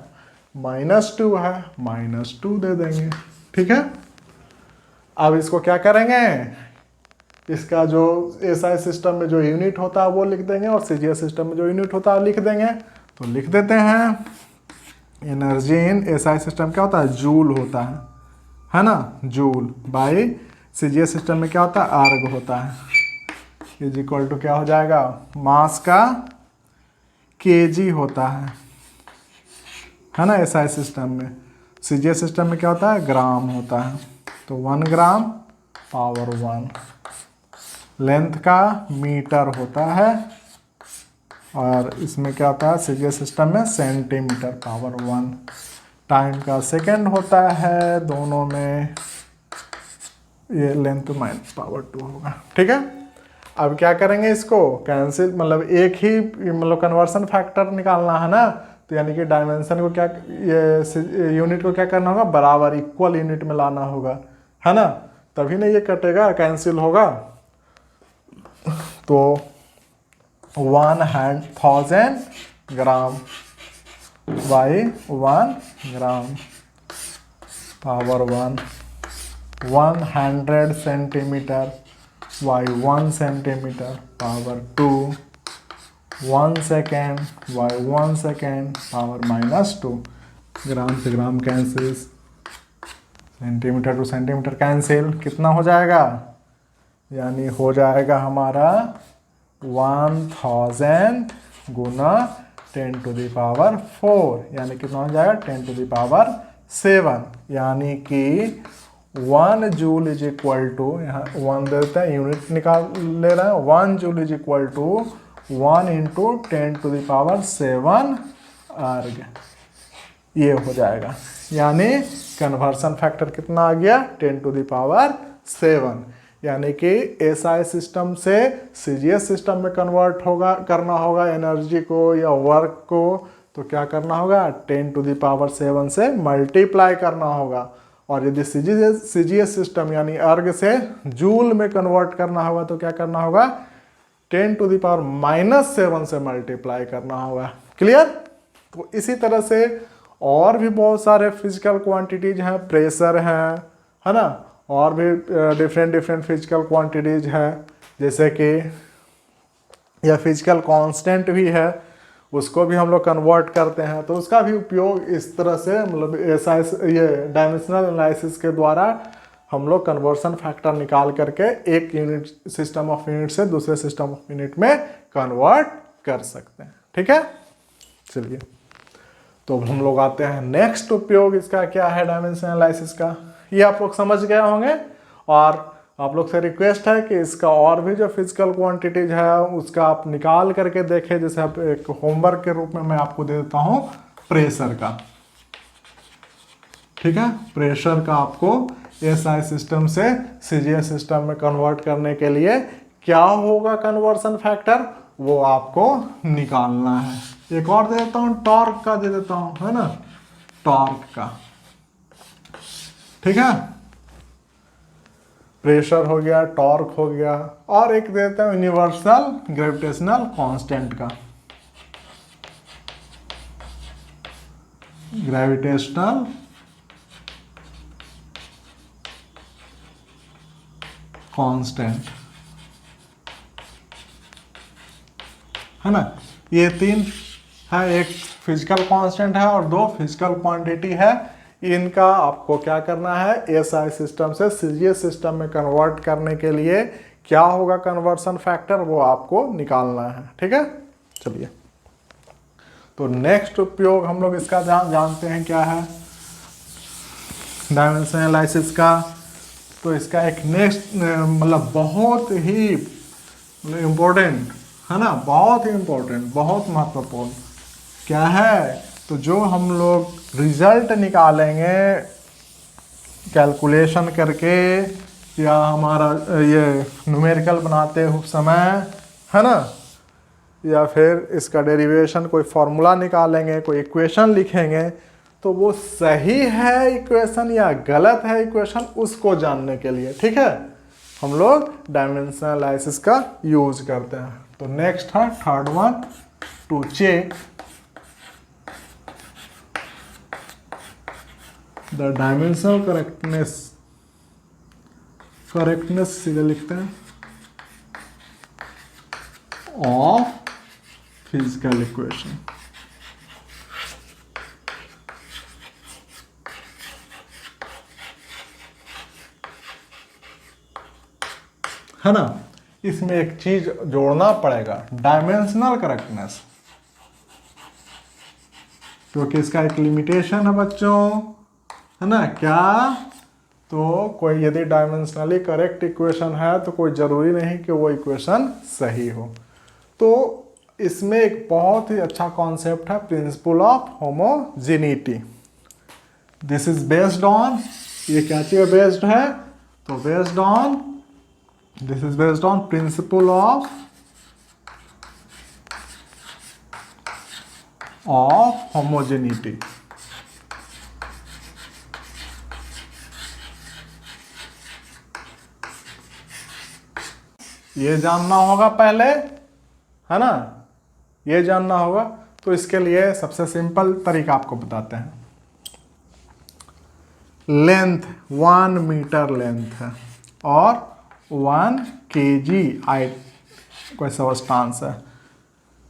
-2 है, -2 दे देंगे। ठीक है, अब इसको क्या करेंगे? इसका जो एसआई सिस्टम में जो यूनिट होता है वो लिख देंगे और सीजीएस सिस्टम में जो यूनिट होता है लिख देंगे। तो लिख देते हैं, एनर्जी इन एसआई सिस्टम क्या होता है? जूल होता है ना, जूल बाई सीजीएस सिस्टम में क्या होता है? अर्ग होता है। इज इक्वल टू क्या हो जाएगा? मास का केजी होता है ना एसआई सिस्टम में। सीजीएस सिस्टम में क्या होता है? ग्राम होता है। तो 1 ग्राम पावर 1। लेंथ का मीटर होता है और इसमें क्या होता है? सीजीएस सिस्टम में सेंटीमीटर पावर 1। टाइम का सेकंड होता है, दोनों में ये लेंथ माइनस पावर 2 होगा। ठीक है, अब क्या करेंगे? इसको कैंसिल, मतलब एक ही मतलब कन्वर्सन फैक्टर निकालना है ना, तो यानी कि डायमेंशन को क्या, ये यूनिट को क्या करना होगा? बराबर इक्वल यूनिट में लाना होगा, है ना, तभी ना ये कटेगा, कैंसिल होगा। तो 1000 gram by 1 gram power 1, 100 centimetre by 1 centimetre power 2, 1 second by 1 second power -2। Gram से gram cancel, centimetre to centimetre cancel, कितना हो जाएगा? यानी हो जाएगा हमारा 1000 गुना 10⁴, यानी कितना हो जाएगा? 10⁷, यानी कि 1 जूल इज इक्वल टू, यहाँ 1 देते हैं, यूनिट निकाल ले रहे हैं, 1 joule is equal to 1 into 10⁷ erg, ये हो जाएगा। यानी कन्वर्सन फैक्टर कितना आ गया? 10⁷, यानी कि एसआई सिस्टम से सीजीएस सिस्टम में कन्वर्ट करना होगा एनर्जी को या वर्क को, तो क्या करना होगा? 10⁷ से मल्टीप्लाई करना होगा। और यदि सीजीएस सिस्टम यानी अर्ग से जूल में कन्वर्ट करना होगा तो क्या करना होगा? 10⁻⁻7 से मल्टीप्लाई करना होगा। क्लियर? तो इसी तरह से और भी बहुत सारे फिजिकल क्वांटिटीज हैं, प्रेशर है ना, और भी डिफरेंट फिजिकल क्वांटिटीज है, जैसे कि यह फिजिकल कांस्टेंट भी है, उसको भी हम लोग कन्वर्ट करते हैं। तो उसका भी उपयोग इस तरह से, मतलब ऐसा ये डायमेंशनल एनालिसिस के द्वारा हम लोग कन्वर्सन फैक्टर निकाल करके एक यूनिट, सिस्टम ऑफ यूनिट से दूसरे सिस्टम ऑफ यूनिट में कन्वर्ट कर सकते हैं। ठीक है, चलिए तो हम लोग आते हैं नेक्स्ट उपयोग इसका क्या है डायमेंशन एनालिसिस का, ये आप लोग समझ गए होंगे। और आप लोग से रिक्वेस्ट है कि इसका और भी जो फिजिकल क्वांटिटीज है उसका आप निकाल करके देखें। जैसे आप एक होमवर्क के रूप में मैं आपको दे देता हूँ प्रेशर का। ठीक है, प्रेशर का आपको एसआई सिस्टम से सीजीएस सिस्टम में कन्वर्ट करने के लिए क्या होगा कन्वर्सन फैक्टर, वो आपको निकालना है। एक और दे देता हूँ, टॉर्क का दे देता हूँ, है ना, टॉर्क का। ठीक है, प्रेशर हो गया, टॉर्क हो गया, और एक देता हूँ यूनिवर्सल ग्रेविटेशनल कांस्टेंट का, ग्रेविटेशनल कांस्टेंट, है ना। ये तीन है, एक फिजिकल कांस्टेंट है और दो फिजिकल क्वांटिटी है। इनका आपको क्या करना है, एसआई सिस्टम से सीजीएस सिस्टम में कन्वर्ट करने के लिए क्या होगा कन्वर्सन फैक्टर वो आपको निकालना है। ठीक है, चलिए तो नेक्स्ट उपयोग हम लोग इसका जानते हैं क्या है डायमेंशन एनालिसिस का। तो इसका एक नेक्स्ट मतलब बहुत ही इम्पोर्टेंट है ना, बहुत ही इम्पोर्टेंट, बहुत महत्वपूर्ण क्या है, तो जो हम लोग रिजल्ट निकालेंगे कैलकुलेशन करके या हमारा ये न्यूमेरिकल बनाते हुए समय है ना, या फिर इसका डेरिवेशन कोई फॉर्मूला निकालेंगे, कोई इक्वेशन लिखेंगे, तो वो सही है इक्वेशन या गलत है इक्वेशन उसको जानने के लिए, ठीक है, हम लोग डायमेंशन एनालिसिस का यूज करते हैं। तो नेक्स्ट है third one, to check the dimensional correctness सीधे लिखते हैं ऑफ फिजिकल इक्वेशन। है ना, इसमें एक चीज जोड़ना पड़ेगा, डायमेंशनल करेक्टनेस, क्योंकि इसका एक लिमिटेशन है बच्चों, है ना क्या, तो कोई यदि डायमेंशनली करेक्ट इक्वेशन है तो कोई ज़रूरी नहीं कि वो इक्वेशन सही हो। तो इसमें एक बहुत ही अच्छा कॉन्सेप्ट है principal of homogeneity. This is based on, ये क्या चीज़ बेस्ड है, तो based on, this is based on principal of homogeneity. ये जानना होगा पहले, है ना, ये जानना होगा। तो इसके लिए सबसे सिंपल तरीका आपको बताते हैं। लेंथ 1 मीटर लेंथ है और 1 kg कोई सब्सटेंस है,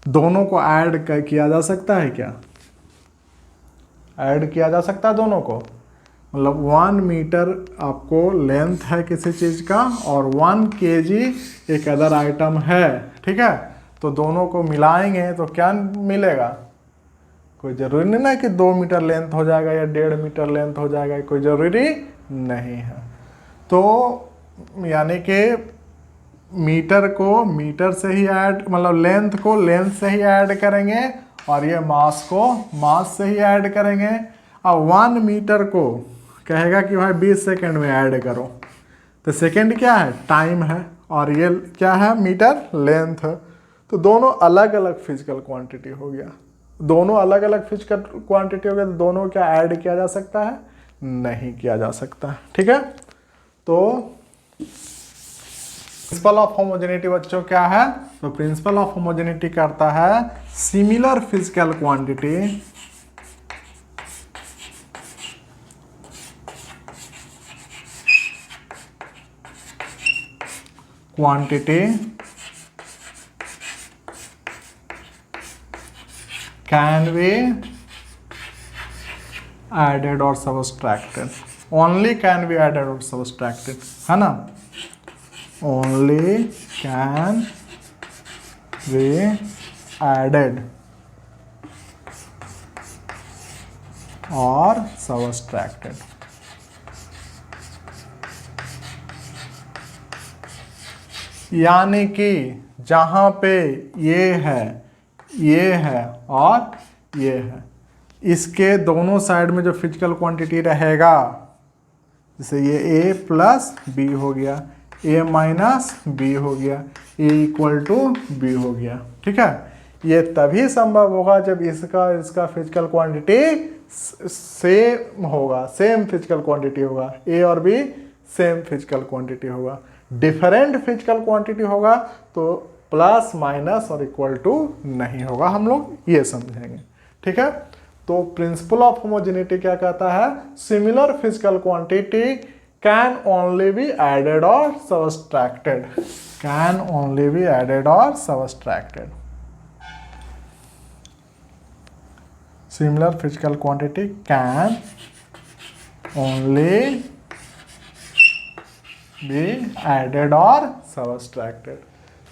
दोनों को ऐड किया जा सकता है क्या, ऐड किया जा सकता है दोनों को, मतलब 1 मीटर आपको लेंथ है किसी चीज़ का और 1 kg एक अदर आइटम है, ठीक है, तो दोनों को मिलाएंगे तो क्या मिलेगा, कोई ज़रूरी नहीं ना कि 2 मीटर लेंथ हो जाएगा या 1.5 मीटर लेंथ हो जाएगा, कोई ज़रूरी नहीं है। तो यानी कि मीटर को मीटर से ही ऐड, मतलब लेंथ को लेंथ से ही ऐड करेंगे और ये मास को मास से ही ऐड करेंगे। अब 1 मीटर को कहेगा कि भाई 20 सेकेंड में ऐड करो, तो सेकेंड क्या है, टाइम है, और ये क्या है, मीटर लेंथ है। तो दोनों अलग अलग फिजिकल क्वांटिटी हो गया, दोनों अलग अलग फिजिकल क्वांटिटी हो गया, तो दोनों क्या ऐड किया जा सकता है, नहीं किया जा सकता, ठीक है। तो प्रिंसिपल ऑफ होमोजेनिटी बच्चों क्या है, तो प्रिंसिपल ऑफ होमोजेनिटी करता है similar physical quantity can be added or subtracted, only can be added or subtracted, है ना, only can be added or subtracted। यानी कि जहाँ पे ये है और ये है, इसके दोनों साइड में जो फिजिकल क्वांटिटी रहेगा, जैसे ये a प्लस बी हो गया, a माइनस बी हो गया, a इक्वल टू बी हो गया, ठीक है। ये तभी संभव होगा जब इसका फिजिकल क्वांटिटी सेम होगा, सेम फिजिकल क्वांटिटी होगा, a और b सेम फिजिकल क्वांटिटी होगा। डिफरेंट फिजिकल क्वांटिटी होगा तो प्लस माइनस और इक्वल टू नहीं होगा, हम लोग ये समझेंगे, ठीक है। तो प्रिंसिपल ऑफ होमोजेनिटी क्या कहता है, similar physical quantity can only be added और subtracted, can only be added और subtracted. Similar physical quantity can only be added or subtracted.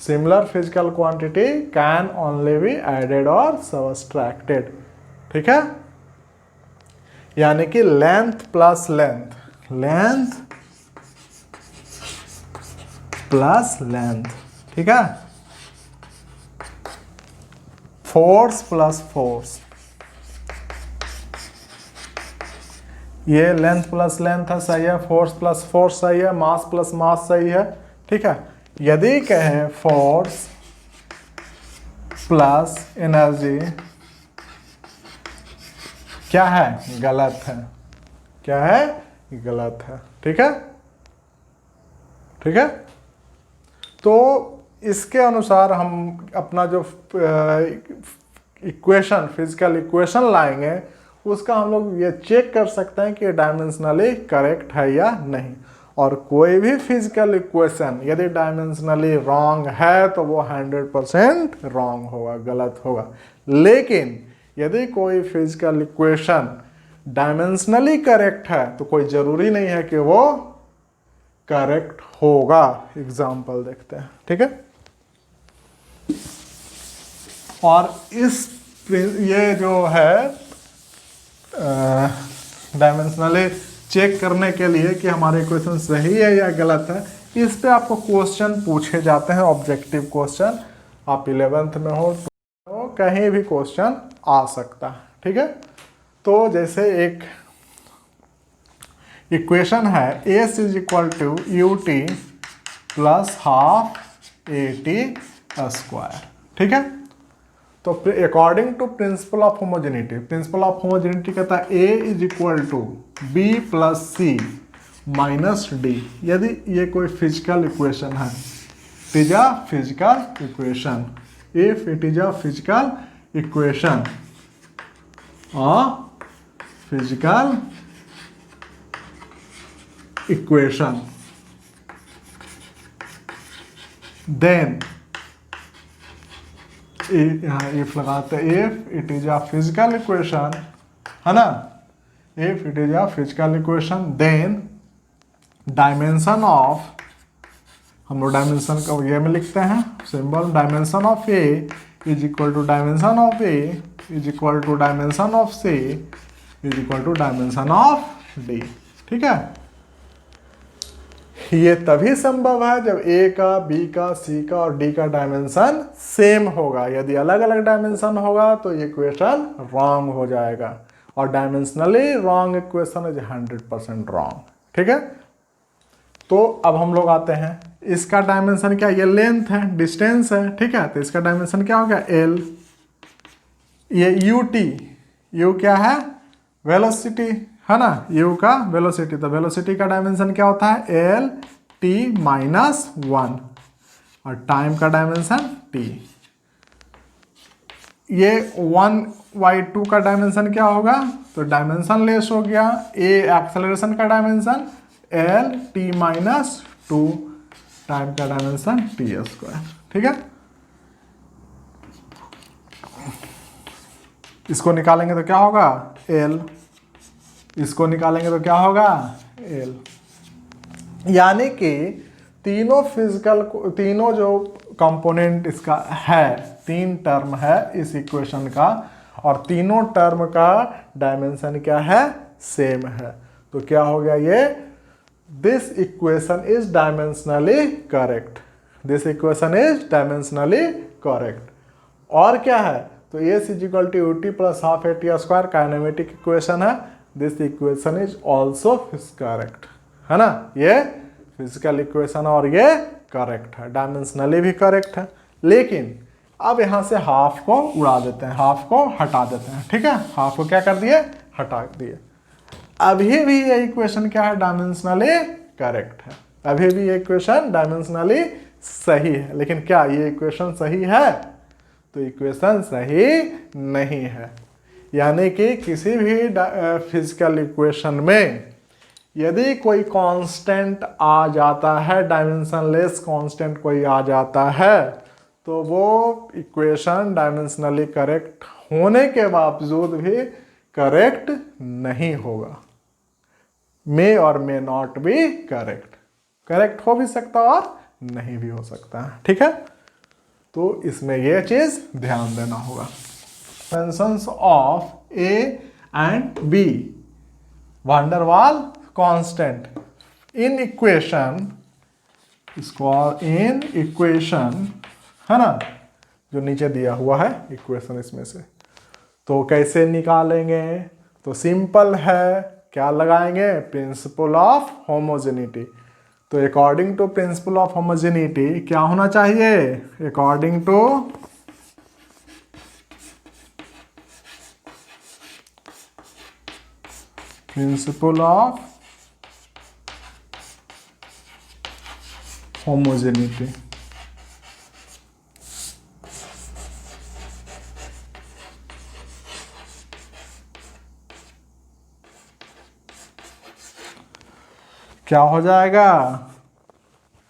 Similar physical quantity can only be added or subtracted. ठीक है, यानी कि length plus length, length plus length, ठीक है, force plus force, ये length plus length है, सही है, फोर्स प्लस फोर्स सही है, मास प्लस मास सही है, ठीक है। यदि कहें फोर्स प्लस एनर्जी, क्या है, गलत है, क्या है, गलत है, ठीक है, ठीक है। तो इसके अनुसार हम अपना जो इक्वेशन, फिजिकल इक्वेशन लाएंगे, उसका हम लोग ये चेक कर सकते हैं कि डायमेंशनली करेक्ट है या नहीं। और कोई भी फिजिकल इक्वेशन यदि डायमेंशनली रॉन्ग है तो वो 100% रॉन्ग होगा, गलत होगा। लेकिन यदि कोई फिजिकल इक्वेशन डायमेंशनली करेक्ट है तो कोई ज़रूरी नहीं है कि वो करेक्ट होगा। एग्जाम्पल देखते हैं, ठीक है। और ये जो है डायमेंशनली चेक करने के लिए कि हमारे इक्वेशन सही है या गलत है, इस पे आपको क्वेश्चन पूछे जाते हैं, ऑब्जेक्टिव क्वेश्चन। आप 11th में हो तो कहीं भी क्वेश्चन आ सकता है, ठीक है। तो जैसे एक इक्वेशन है S is equal to U T plus half A T square, ठीक है। तो according to principle of homogeneity, principle of homogeneity कहता है A is equal to B plus C minus D. यदि ये कोई फिजिकल इक्वेशन है, it is a physical equation, if it is a physical equation, physical equation, then यहाँ if लगाते हैं, if it is a physical equation, है ना, if it is a physical equation then dimension of, हम लोग dimension का ये में लिखते हैं symbol, dimension of A is equal to dimension of A is equal to dimension of C is equal to dimension of D, ठीक है। ये तभी संभव है जब ए का, बी का, सी का और डी का डायमेंशन सेम होगा। यदि अलग अलग डायमेंशन होगा तो ये इक्वेशन रॉन्ग हो जाएगा, और dimensionally wrong equation is 100% wrong, ठीक है। तो अब हम लोग आते हैं, इसका डायमेंशन क्या, ये लेंथ है, डिस्टेंस है, ठीक है। तो इसका डायमेंशन क्या हो गया, एल। ये यू टी, यू क्या है, वेलोसिटी, है ना, u का वेलोसिटी। तो वेलोसिटी का डायमेंशन क्या होता है, एल टी माइनस 1, और टाइम का डायमेंशन t। ये 1/2 का डायमेंशन क्या होगा, तो डायमेंशन लेस हो गया। ए एक्सेलरेशन का dimension L T minus 2, time का डायमेंशन टी स्क्वायर, ठीक है। इसको निकालेंगे तो क्या होगा, एल, इसको निकालेंगे तो क्या होगा, एल। यानी कि तीनों जो कंपोनेंट इसका है, 3 टर्म है इस इक्वेशन का, और तीनों टर्म का डायमेंशन क्या है, सेम है। तो क्या हो गया ये, this equation is dimensionally correct, this equation is dimensionally correct. और क्या है, तो S is equal to U T plus half A T square kinematic equation है, this equation is also correct, है ना। ये फिजिकल इक्वेशन और ये करेक्ट है, डायमेंशनली भी करेक्ट है। लेकिन अब यहाँ से हाफ को उड़ा देते हैं, हाफ को हटा देते हैं, ठीक है। हाफ को क्या कर दिए, हटा दिए। अभी भी ये इक्वेशन क्या है, डायमेंशनली करेक्ट है, अभी भी ये इक्वेशन डायमेंशनली सही है। लेकिन क्या ये इक्वेशन सही है, तो इक्वेशन सही नहीं है। यानी कि किसी भी फिजिकल इक्वेशन में यदि कोई कांस्टेंट आ जाता है, डायमेंशनलेस कांस्टेंट कोई आ जाता है, तो वो इक्वेशन डायमेंशनली करेक्ट होने के बावजूद भी करेक्ट नहीं होगा, मे और may not be correct, correct हो भी सकता है और नहीं भी हो सकता है, ठीक है। तो इसमें ये चीज ध्यान देना होगा। Dimensions of A and B van der Waals constant in equation, इसको इन इक्वेशन है ना, जो नीचे दिया हुआ है इक्वेशन इसमें से। तो कैसे निकालेंगे, तो सिंपल है, क्या लगाएंगे, प्रिंसिपल ऑफ होमोजेनिटी। तो according to principle of homogeneity क्या होना चाहिए, according to principle of homogeneity, क्या हो जाएगा,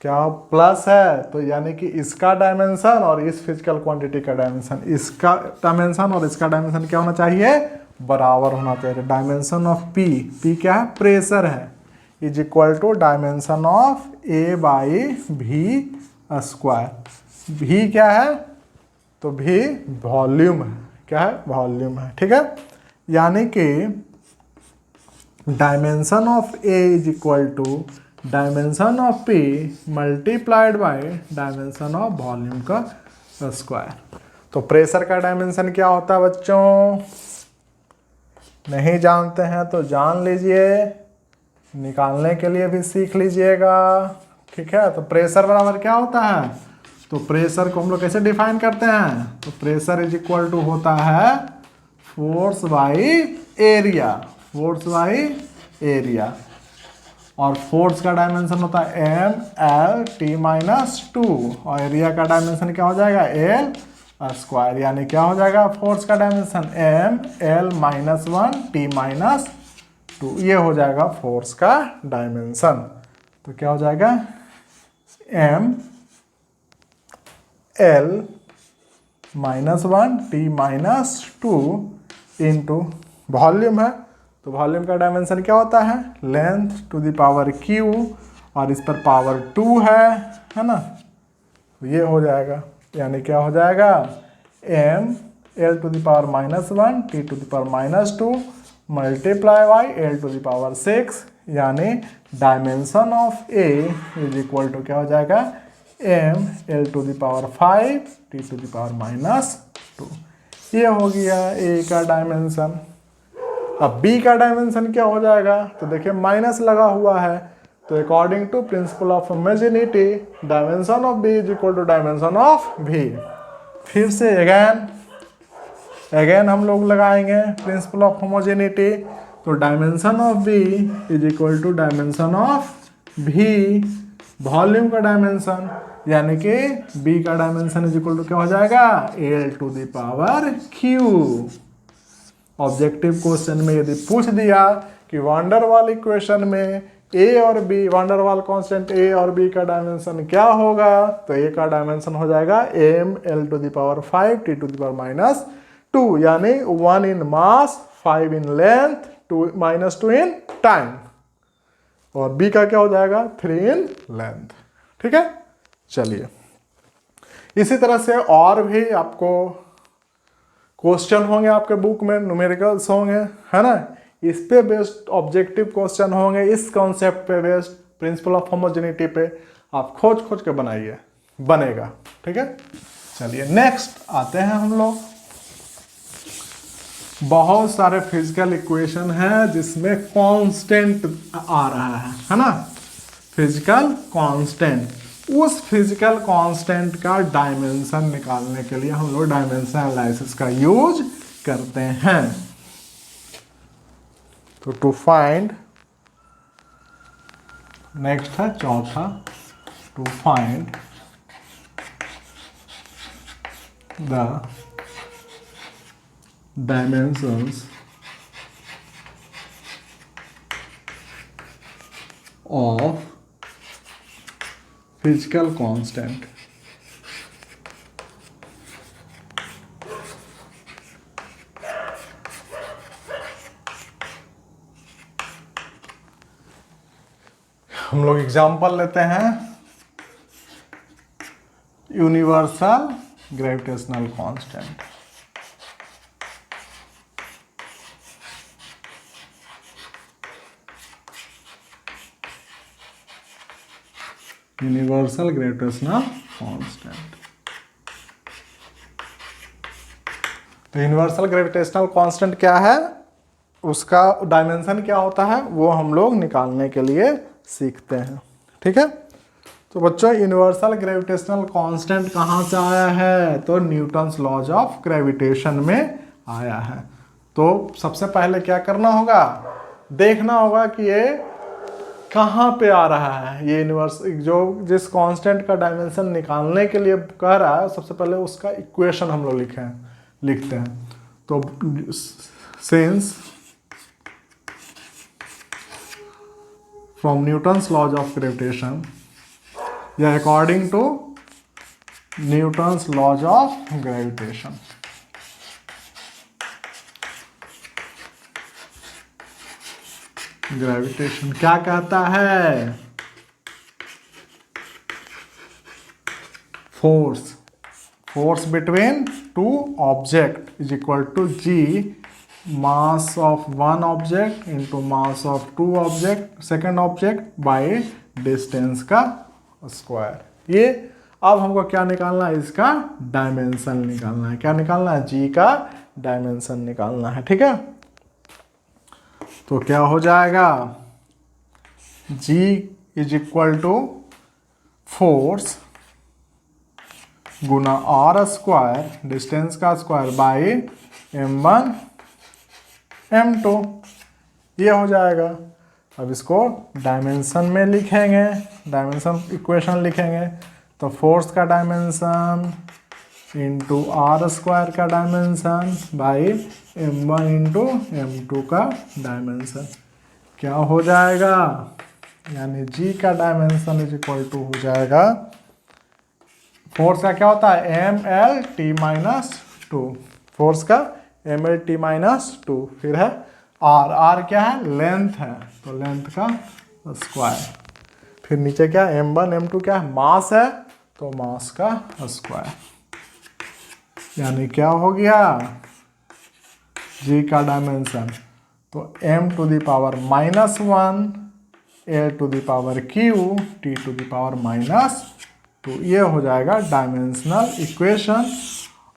क्या प्लस है, तो यानी कि इसका डायमेंशन और इस फिजिकल क्वांटिटी का डायमेंशन, इसका डायमेंशन और इसका डायमेंशन क्या होना चाहिए, बराबर होना चाहिए। डायमेंशन ऑफ पी, पी क्या है, प्रेशर है, is equal to dimension of A by V square. V क्या है, तो भी वॉल्यूम है, क्या है, वॉल्यूम है, ठीक है। यानी कि dimension of A is equal to dimension of P multiplied by dimension of volume का स्क्वायर। तो प्रेशर का डायमेंशन क्या होता है बच्चों, नहीं जानते हैं तो जान लीजिए, निकालने के लिए भी सीख लीजिएगा, ठीक है। तो प्रेशर बराबर क्या होता है, तो प्रेशर को हम लोग कैसे डिफाइन करते हैं, तो प्रेशर इज इक्वल टू होता है force by area, force by area. और फोर्स का डायमेंशन होता है M L T minus two, और एरिया का डायमेंशन क्या हो जाएगा, एल स्क्वायर। यानी क्या हो जाएगा, फोर्स का dimension M L minus one T minus two, ये हो जाएगा फोर्स का डायमेंशन। तो क्या हो जाएगा, M L minus one T minus two into volume है, तो वॉल्यूम का डायमेंशन क्या होता है, length to the power cube, और इस पर पावर 2 है ना, तो ये हो जाएगा। यानी क्या हो जाएगा, M L to the power minus one T to the power minus two multiply by L to the power 6, यानी dimension of A is equal to क्या हो जाएगा, M L to the power 5 T to the power minus 2। ये हो गया ए का dimension. अब B का डायमेंशन क्या हो जाएगा, तो देखिए माइनस लगा हुआ है, तो according to principle of homogeneity dimension of B is equal to dimension of V. फिर से अगेन हम लोग लगाएंगे प्रिंसिपल ऑफ होमोजेनिटी, तो dimension of B is equal to dimension of V volume का डायमेंशन, यानी कि बी का डायमेंशन इज इक्वल टू क्या हो जाएगा, L to the power Q. Objective question में यदि पूछ दिया कि वांडर वाल इक्वेशन में ए और बी, वांडर वाल कांस्टेंट ए और बी का डायमेंशन क्या होगा, तो ए का डायमेंशन हो जाएगा M L to the power 5 T to the power minus 2, यानी 1 in mass 5 in length 2 minus 2 in time, और बी का क्या हो जाएगा 3 इन लेंथ, ठीक है। चलिए इसी तरह से और भी आपको क्वेश्चन होंगे आपके बुक में, न्यूमेरिकल्स होंगे, है ना, इस पे बेस्ड ऑब्जेक्टिव क्वेश्चन होंगे, इस कॉन्सेप्ट पे बेस्ड प्रिंसिपल ऑफ होमोजेनिटी पे आप खोज के बनाइए, बनेगा, ठीक है। चलिए नेक्स्ट आते हैं हम लोग। बहुत सारे फिजिकल इक्वेशन है जिसमें कांस्टेंट आ रहा है ना, फिजिकल कांस्टेंट। उस फिजिकल कांस्टेंट का डायमेंशन निकालने के लिए हम लोग डायमेंशन एनालिसिस का यूज करते हैं। तो टू फाइंड, नेक्स्ट है चौथा, to find the dimensions of physical constant. हम लोग एग्जांपल लेते हैं universal gravitational constant. Universal gravitational constant. तो यूनिवर्सल ग्रेविटेशनल कांस्टेंट क्या है, उसका डायमेंशन क्या होता है, वो हम लोग निकालने के लिए सीखते हैं। ठीक है, तो बच्चों यूनिवर्सल ग्रेविटेशनल कांस्टेंट कहाँ से आया है, तो न्यूटन्स लॉज ऑफ ग्रेविटेशन में आया है। तो सबसे पहले क्या करना होगा, देखना होगा कि ये कहाँ पे आ रहा है। ये यूनिवर्स जो जिस कांस्टेंट का डायमेंशन निकालने के लिए कह रहा है, सबसे पहले उसका इक्वेशन हम लोग लिखते हैं। तो since from Newton's laws of gravitation या according to Newton's laws of gravitation, gravitation क्या कहता है, force between two object is equal to G mass of one object into mass of two object second object by distance का square. ये अब हमको क्या निकालना है, इसका डायमेंशन निकालना है। क्या निकालना है, जी का डायमेंशन निकालना है। ठीक है, तो क्या हो जाएगा, G is equal to force गुना आर स्क्वायर डिस्टेंस का स्क्वायर बाई m1 m2, ये हो जाएगा। अब इसको डायमेंशन में लिखेंगे, डायमेंशन इक्वेशन लिखेंगे, तो फोर्स का डायमेंशन इंटू आर स्क्वायर का dimension by m1 into m2 का डायमेंशन क्या हो जाएगा, यानी g का डायमेंशन इज इक्वल टू हो जाएगा, फोर्स का क्या होता है M L T minus two, force का M L T minus two, फिर है आर क्या है, लेंथ है, तो लेंथ का स्क्वायर, फिर नीचे क्या m1 m2 क्या है, मास है, तो मास का स्क्वायर, यानी क्या हो गया, g का डायमेंशन तो m to the power -1 a to the power q t to the power -2, ये हो जाएगा डायमेंशनल इक्वेशन।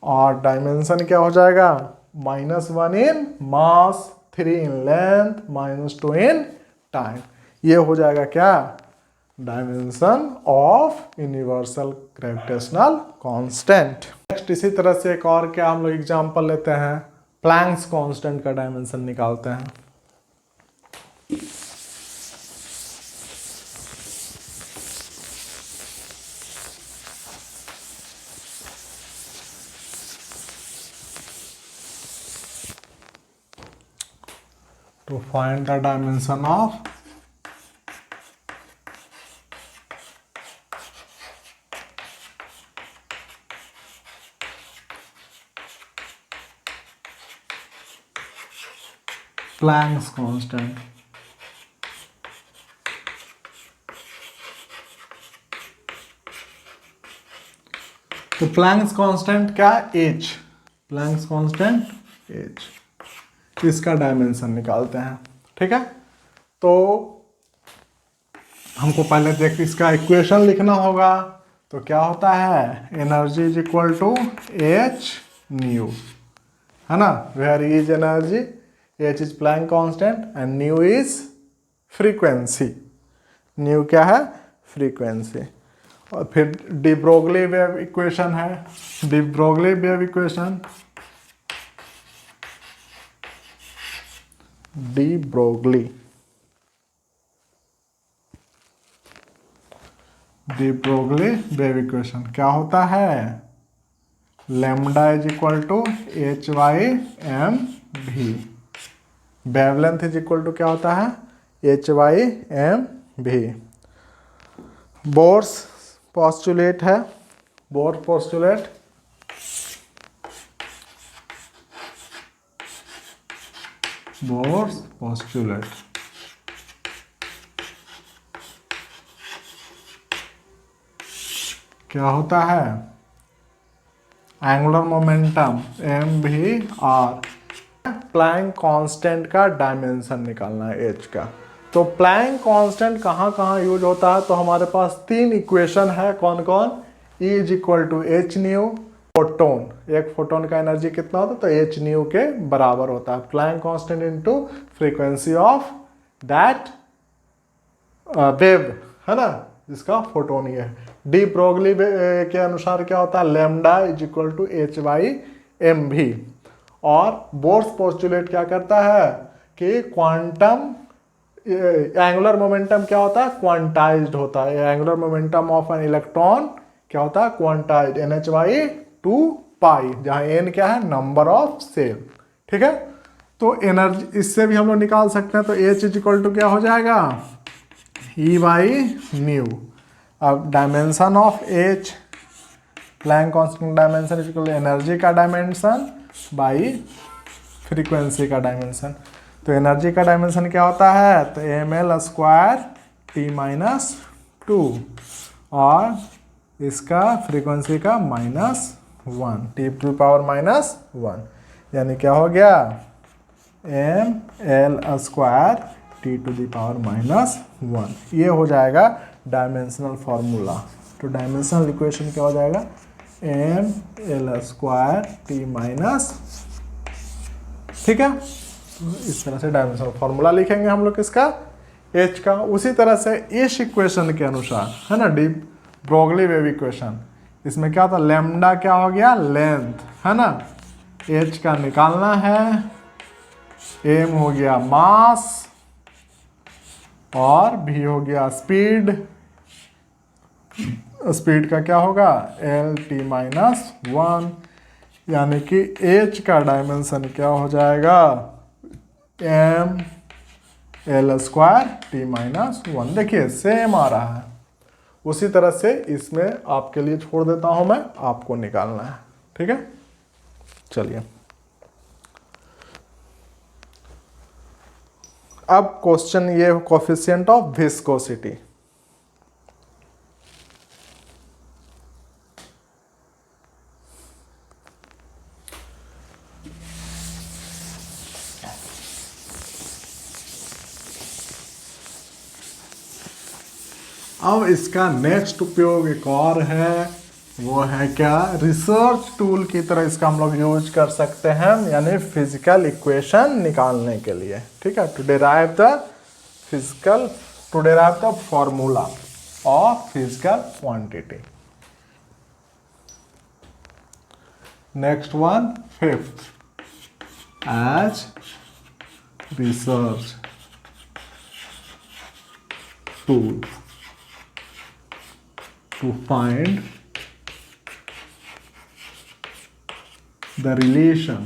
और डायमेंशन क्या हो जाएगा, -1 in mass, 3 in length, -2 in time, ये हो जाएगा क्या, dimension of universal gravitational constant. Next इसी तरह से एक और क्या हम लोग एग्जांपल लेते हैं, प्लैंक्स कांस्टेंट का डायमेंशन निकालते हैं। To find the dimension of Planck's constant, तो प्लैंक्स कांस्टेंट क्या, h, प्लैंक्स कांस्टेंट h, इसका डायमेंशन निकालते हैं। ठीक है, तो हमको पहले देख इसका इक्वेशन लिखना होगा, तो क्या होता है, energy is equal to h nu, है ना, where is energy, h is Planck constant and nu is frequency, nu क्या है, फ्रीक्वेंसी। और फिर डी ब्रोगली वेव इक्वेशन है, de Broglie wave equation, de Broglie wave equation क्या होता है, lambda is equal to h by m v, wavelength is equal to क्या होता है, h by m v. Bohr's postulate है, बोर पोस्टुलेट, बोर्स पोस्टुलेट, क्या होता है, एंगुलर मोमेंटम एम भी आर। प्लैंक कांस्टेंट का डायमेंशन निकालना है एच का। तो प्लैंक कांस्टेंट कहाँ कहाँ यूज होता है, तो हमारे पास 3 इक्वेशन है, कौन कौन, E is equal to h nu, photon, एक फोटोन का एनर्जी कितना होता है, तो एच न्यू के बराबर होता है, Planck constant into frequency of that wave, है ना, जिसका फोटोन ये है। डी ब्रोगली के अनुसार क्या होता है, lambda is equal to h by m v. और बोर्स पोस्टुलेट क्या करता है कि क्वांटम एंगुलर मोमेंटम क्या होता है, क्वांटाइज्ड होता है। Angular momentum of an electron क्या होता है, क्वांटाइज्ड, एन एच बाई 2 पाई, जहां एन क्या है, नंबर ऑफ सेल। ठीक है, तो एनर्जी इससे भी हम लोग निकाल सकते हैं। तो एच इज इक्वल टू क्या हो जाएगा, ई बाई न्यू। अब dimension of h, Planck constant dimension is equal to energy का डायमेंशन बाई फ्रीक्वेंसी का डायमेंशन। तो एनर्जी का डायमेंशन क्या होता है, तो M L square T minus 2, और इसका फ्रीक्वेंसी का -1, टी टू पावर -1, यानी क्या हो गया, M L square T to the power -1। ये हो जाएगा डायमेंशनल फॉर्मूला। तो डायमेंशनल इक्वेशन क्या हो जाएगा, M L square T minus, ठीक है। तो इस तरह से डायमेंशनल फॉर्मूला लिखेंगे हम लोग किसका, एच का। उसी तरह से इस इक्वेशन के अनुसार, है ना, डी ब्रोगली वेव इक्वेशन, इसमें क्या था, लैम्डा क्या हो गया, लेंथ, है ना, एच का निकालना है, एम हो गया मास, और भी हो गया स्पीड। स्पीड का क्या होगा, एल टी माइनस 1, यानी कि एच का डायमेंशन क्या हो जाएगा, M L square T minus 1। देखिए सेम आ रहा है। उसी तरह से इसमें आपके लिए छोड़ देता हूं मैं, आपको निकालना है, ठीक है। चलिए अब क्वेश्चन ये, कोफिशिएंट ऑफ विस्कोसिटी। अब इसका नेक्स्ट उपयोग एक और है, वो है क्या, रिसर्च टूल की तरह इसका हम लोग यूज कर सकते हैं, यानी फिजिकल इक्वेशन निकालने के लिए, ठीक है, to derive the formula of physical quantity. Next one, 5th, as research tool to find the relation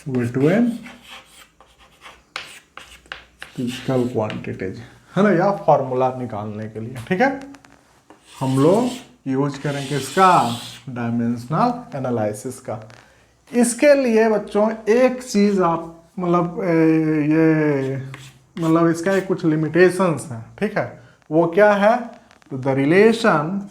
between physical quantities, है ना, या फॉर्मूला निकालने के लिए, ठीक है। हम लोग यूज करेंगे इसका डायमेंशनल एनालिसिस का। इसके लिए बच्चों एक चीज आप मतलब इसका एक कुछ लिमिटेशंस है, ठीक है। वो क्या है, तो the relation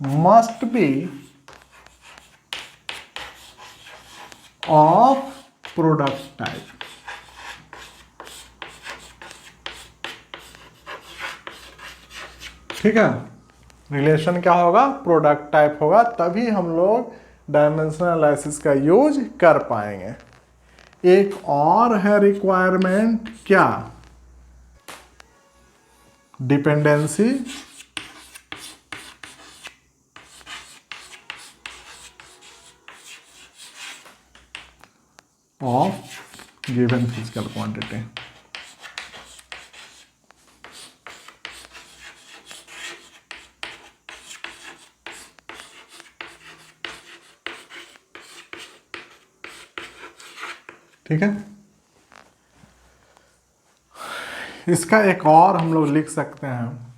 must be of product type. ठीक है, रिलेशन क्या होगा, प्रोडक्ट टाइप होगा, तभी हम लोग डायमेंशनल एनालिसिस का यूज कर पाएंगे। एक और है रिक्वायरमेंट, क्या, dependency of given physical quantity. ठीक है, इसका एक और हम लोग लिख सकते हैं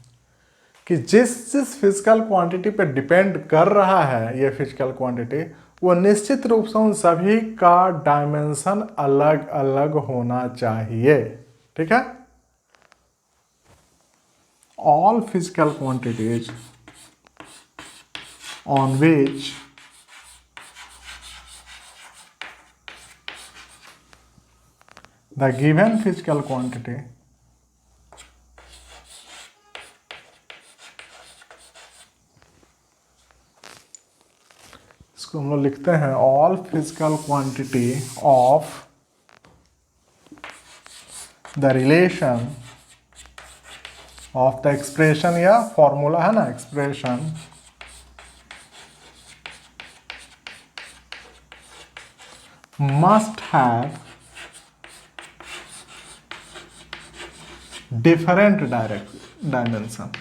कि जिस जिस फिजिकल क्वांटिटी पे डिपेंड कर रहा है ये फिजिकल क्वांटिटी, वो निश्चित रूप से उन सभी का डायमेंशन अलग अलग होना चाहिए। ठीक है, all physical quantities on which the given physical quantity इसको हम लोग लिखते हैं all physical quantity of the relation of the expression या फॉर्मूला है ना, expression must have different dimension,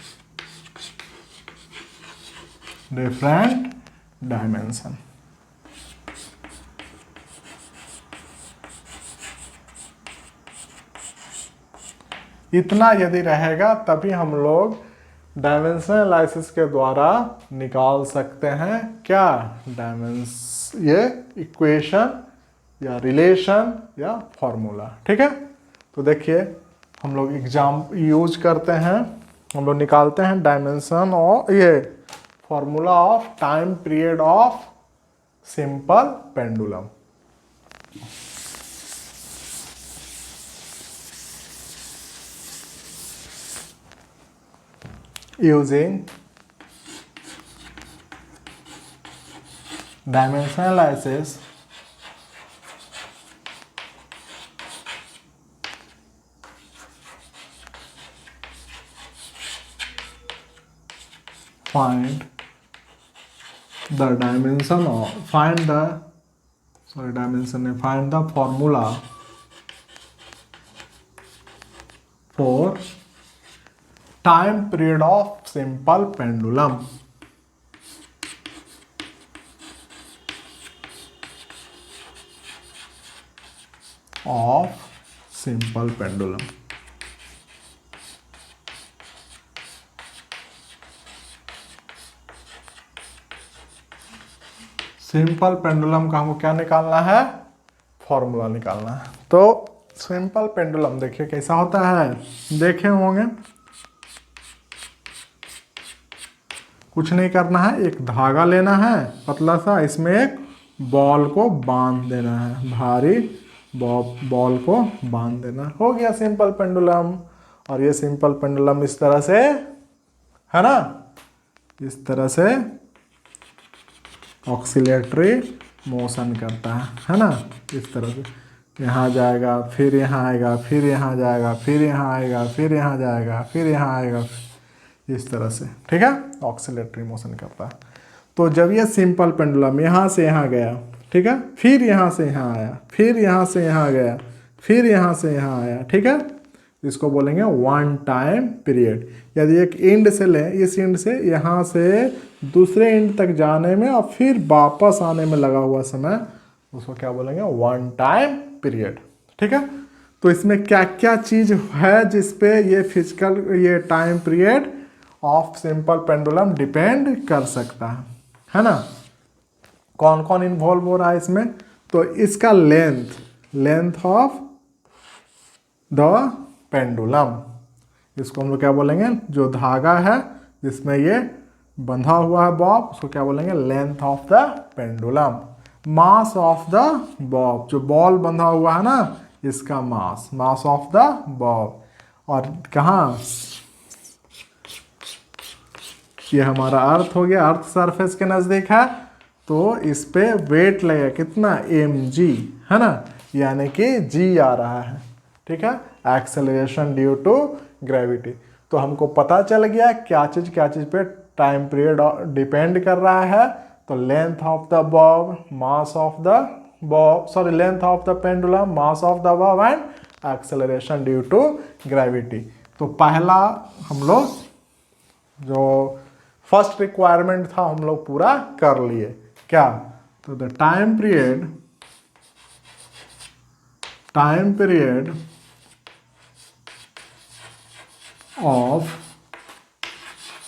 different dimension। इतना यदि रहेगा तभी हम लोग डायमेंशन एनालिसिस के द्वारा निकाल सकते हैं क्या, ये इक्वेशन या रिलेशन या फॉर्मूला। ठीक है, तो देखिए हम लोग एग्जाम यूज करते हैं, हम लोग निकालते हैं डायमेंशन और ये formula of time period of simple pendulum. using dimension analysis find the dimension of find the formula for time period of simple pendulum। of simple pendulum। Simple pendulum का हमको क्या निकालना है, फॉर्मूला निकालना है। तो सिंपल पेंडुलम देखिए कैसा होता है, देखे होंगे। कुछ नहीं करना है, एक धागा लेना है पतला सा, इसमें एक बॉल को बांध देना है, भारी बॉल को बांध देना, हो गया सिंपल पेंडुलम। और ये सिंपल पेंडुलम इस तरह से है ना, इस तरह से ऑक्सीलेटरी मोशन करता है ना, इस तरह से यहाँ जाएगा, फिर यहाँ आएगा, फिर यहाँ जाएगा, फिर यहाँ आएगा, फिर यहाँ जाएगा, फिर यहाँ आएगा, इस तरह से। ठीक है, ऑक्सीलेटरी मोशन करता है। तो जब ये सिंपल पेंडुलम यहाँ से यहाँ गया, ठीक है, फिर यहाँ से यहाँ आया, फिर यहाँ से यहाँ गया, फिर यहाँ से यहाँ आया, ठीक है, इसको बोलेंगे वन टाइम पीरियड। यदि एक एंड से लें, इस एंड से यहाँ से दूसरे एंड तक जाने में और फिर वापस आने में लगा हुआ समय, उसको क्या बोलेंगे, वन टाइम पीरियड। ठीक है, तो इसमें क्या क्या चीज़ है जिसपे ये फिजिकल ये time period of simple pendulum depend कर सकता है ना। कौन कौन इन्वॉल्व हो रहा है इसमें, तो इसका लेंथ ऑफ द पेंडुलम, इसको हम लोग क्या बोलेंगे, जो धागा है जिसमें ये बंधा हुआ है बॉब, उसको क्या बोलेंगे, length of the pendulum. Mass of the Bob, जो बॉल बंधा हुआ है ना, इसका मास ऑफ द बॉब। और कहाँ, ये हमारा अर्थ हो गया, अर्थ सरफेस के नज़दीक है, तो इस पे वेट लगेगा कितना, mg, है ना, यानी कि g आ रहा है। ठीक है, एक्सेलरेशन ड्यू टू ग्रेविटी। तो हमको पता चल गया क्या चीज़ पे टाइम पीरियड डिपेंड कर रहा है। तो length of the bob, mass of the bob, sorry length of the pendulum, mass of the bob and acceleration due to gravity. तो पहला हम लोग जो फर्स्ट रिक्वायरमेंट था हम लोग पूरा कर लिए, क्या, तो the time period of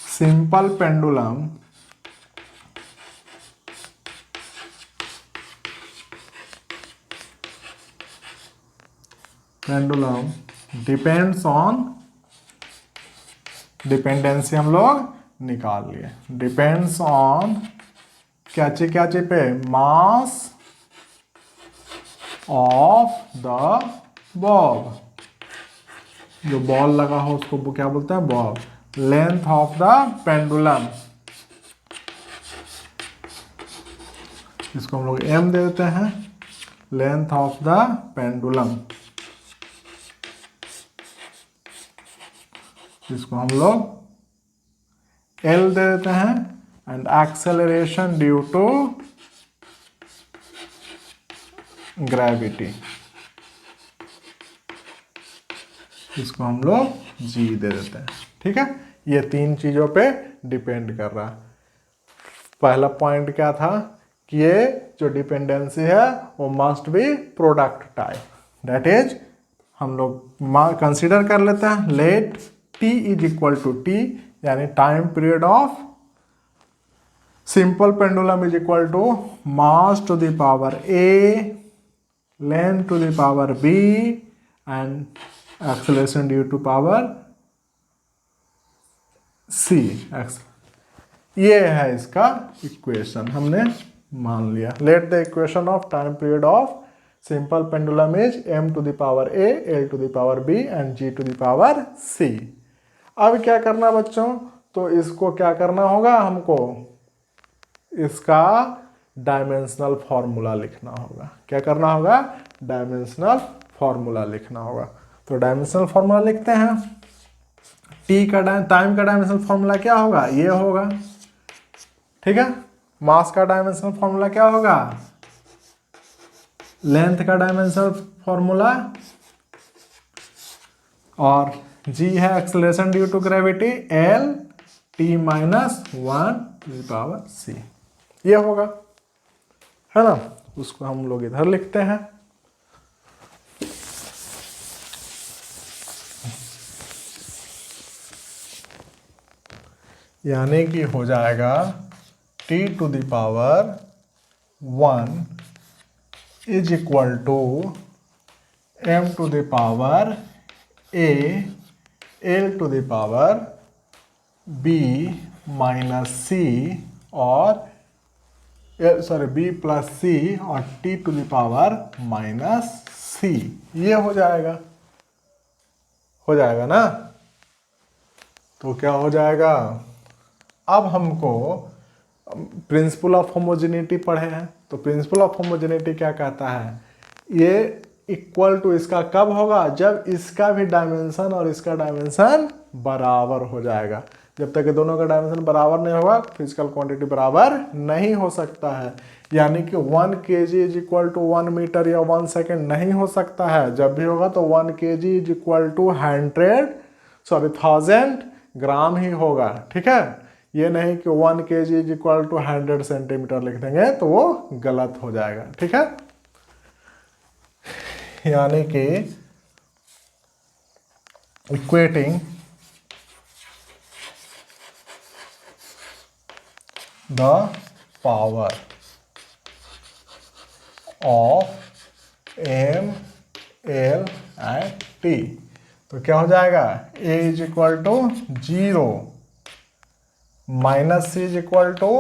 simple pendulum pendulum depends on, dependency हम लोग निकाल लिए, डिपेंड्स ऑन क्या ची पे, मास ऑफ द बॉब, जो बॉल लगा हो उसको क्या बोलते हैं, Bob, length of the pendulum, इसको हम लोग m दे देते हैं, लेंथ ऑफ द पेंडुलम, इसको हम लोग l दे देते हैं, and acceleration due to gravity, इसको हम लोग g दे देते हैं। ठीक है, ये तीन चीजों पे डिपेंड कर रहा है। पहला पॉइंट क्या था कि ये जो डिपेंडेंसी है वो must be product type, that is हम लोग कंसीडर कर लेते हैं let t is equal to t, यानी time period of simple pendulum is equal to mass to the power a, length to the power b and acceleration due to power c। ये है इसका equation, हमने मान लिया। Let the equation of time period of simple pendulum is m to the power a, l to the power b and g to the power c। अब क्या करना बच्चों, तो इसको क्या करना होगा, हमको इसका डायमेंशनल फॉर्मूला लिखना होगा। क्या करना होगा, डायमेंशनल फॉर्मूला लिखना होगा। तो डायमेंशनल फॉर्मूला लिखते हैं। टी का टाइम का डायमेंशनल फॉर्मूला क्या होगा, ये होगा। ठीक है, मास का डायमेंशनल फॉर्मूला क्या होगा, लेंथ का डायमेंशनल फॉर्मूला, और जी है acceleration due to gravity, L T minus 1 to the power C, ये होगा, है ना। उसको हम लोग इधर लिखते हैं। यानी कि हो जाएगा t to the power 1 is equal to m to the power a, l to the power b minus c, और सॉरी b प्लस c और t to the power minus c, ये हो जाएगा ना। तो क्या हो जाएगा, अब हमको प्रिंसिपल ऑफ होमोजेनिटी पढ़े हैं, तो प्रिंसिपल ऑफ होमोजेनिटी क्या कहता है, ये इक्वल टू इसका कब होगा, जब इसका भी डायमेंशन और इसका डायमेंशन बराबर हो जाएगा। जब तक कि दोनों का डायमेंशन बराबर नहीं होगा, फिजिकल क्वांटिटी बराबर नहीं हो सकता है। यानी कि 1 kg is equal to 1 metre या 1 सेकेंड नहीं हो सकता है। जब भी होगा तो 1 kg is equal to 1000 gram ही होगा। ठीक है, ये नहीं कि 1 kg is equal to 100 centimetre लिख देंगे तो वो गलत हो जाएगा। ठीक है, यानी कि equating the power of m, l and t, तो क्या हो जाएगा, a is equal to 0 minus c is equal to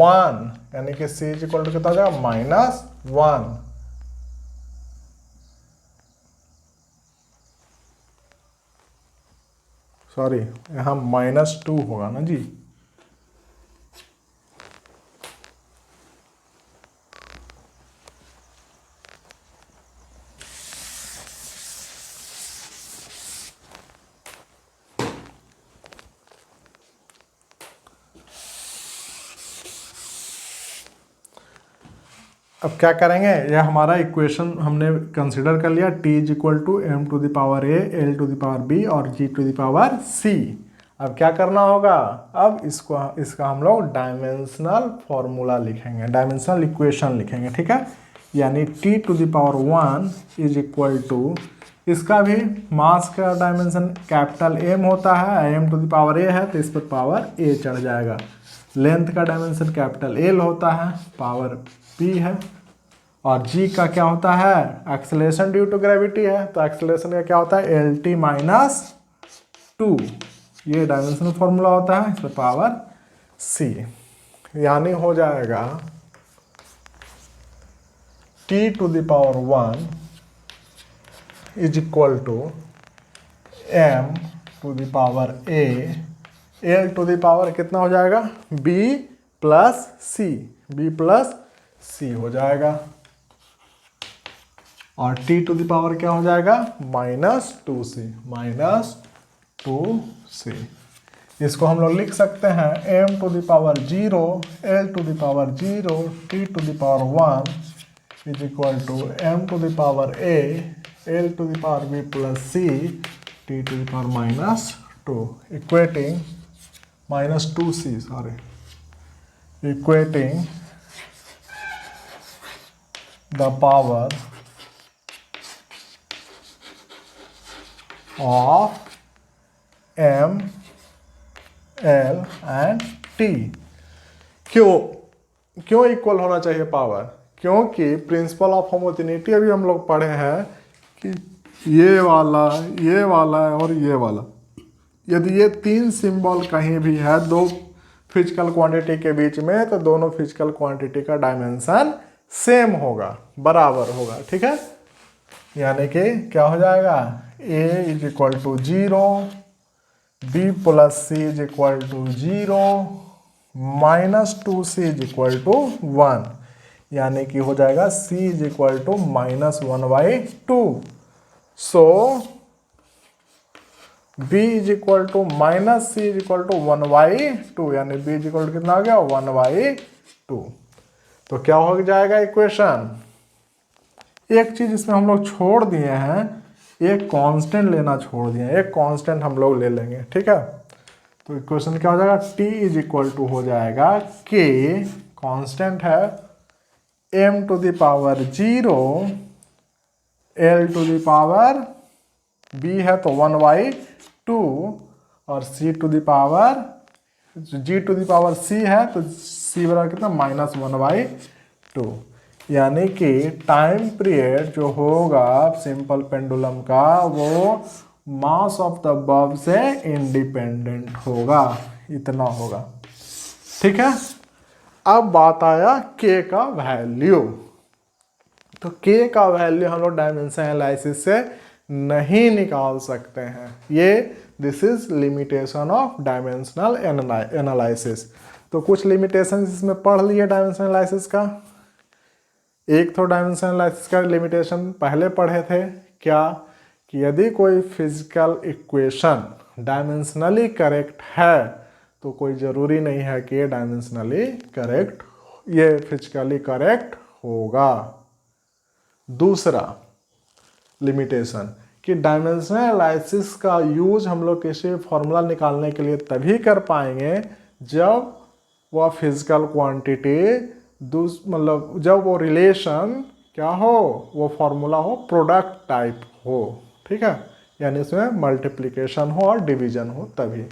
1, यानी कि c इज इक्वल टू कितना हो जाएगा, -1। सॉरी, यहाँ -2 होगा ना जी। अब क्या करेंगे, यह हमारा इक्वेशन हमने कंसिडर कर लिया, t is equal to m to the power a, l to the power b और g to the power c। अब क्या करना होगा, अब इसका हम लोग डायमेंशनल फॉर्मूला लिखेंगे, डायमेंशनल इक्वेशन लिखेंगे। ठीक है, यानी t to the power 1 is equal to, इसका भी मास का डायमेंशन कैपिटल M होता है, m to the power a है तो इस पर पावर a चढ़ जाएगा। लेंथ का डायमेंशन कैपिटल L होता है, पावर p है, और जी का क्या होता है, एक्सेलरेशन ड्यू टू ग्रेविटी है, तो एक्सेलरेशन का क्या होता है, एल टी माइनस 2, ये डायमेंशनल फॉर्मूला होता है, इस पर पावर सी, यानी हो जाएगा t to the power 1 is equal to m to the power a, l to the power कितना हो जाएगा, b plus c, b plus c हो जाएगा, और टी टू द पावर क्या हो जाएगा, माइनस 2c, माइनस 2c। इसको हम लोग लिख सकते हैं m to the power 0, l to the power 0, t to the power 1 is equal to m to the power a, l to the power b plus c, t to the power minus 2, equating minus 2c, sorry, equating the power of m, l and t। क्यों equal होना चाहिए power, क्योंकि principal of homogeneity अभी हम लोग पढ़े हैं कि ये वाला और ये वाला, यदि ये तीन सिंबल कहीं भी है दो फिजिकल क्वांटिटी के बीच में, तो दोनों फिजिकल क्वांटिटी का डायमेंशन सेम होगा, बराबर होगा, ठीक है। यानी कि क्या हो जाएगा, a is equal to 0, b plus c is equal to 0, minus 2c is equal to 1, यानी कि हो जाएगा c is equal to minus 1/2। So b is equal to minus c is equal to 1/2, यानी b इज इक्वल टू कितना आ गया, 1/2। तो क्या हो जाएगा इक्वेशन, एक चीज इसमें हम लोग छोड़ दिए हैं, एक कांस्टेंट लेना छोड़ दिए हैं, एक कांस्टेंट हम लोग ले लेंगे, ठीक है। तो इक्वेशन क्या हो जाएगा, t इज इक्वल टू हो जाएगा k, कांस्टेंट है, m to the power 0, l to the power b है तो 1/2, और c to the power g to the power c है तो c बराबर कितना, माइनस 1/2। यानी कि टाइम पीरियड जो होगा सिंपल पेंडुलम का, वो मास ऑफ द बल्ब से इंडिपेंडेंट होगा, इतना होगा, ठीक है। अब बात आया k का वैल्यू, तो k का वैल्यू हम लोग डायमेंशन एनालिसिस से नहीं निकाल सकते हैं, ये this is limitation of dimensional analysis. तो कुछ लिमिटेशन इसमें पढ़ लिए डायमेंशन एनालिसिस का, एक तो डायमेंशन एनालिसिस का लिमिटेशन पहले पढ़े थे, क्या कि यदि कोई फिजिकल इक्वेशन डायमेंशनली करेक्ट है तो कोई ज़रूरी नहीं है कि ये डायमेंशनली करेक्ट, ये फिजिकली करेक्ट होगा। दूसरा लिमिटेशन कि डायमेंशनल एनालिसिस का यूज हम लोग किसी फॉर्मूला निकालने के लिए तभी कर पाएंगे जब वह फिजिकल क्वांटिटी मतलब जब वो रिलेशन क्या हो, वो फॉर्मूला हो प्रोडक्ट टाइप हो, ठीक है, यानी इसमें मल्टीप्लिकेशन हो और डिवीजन हो तभी।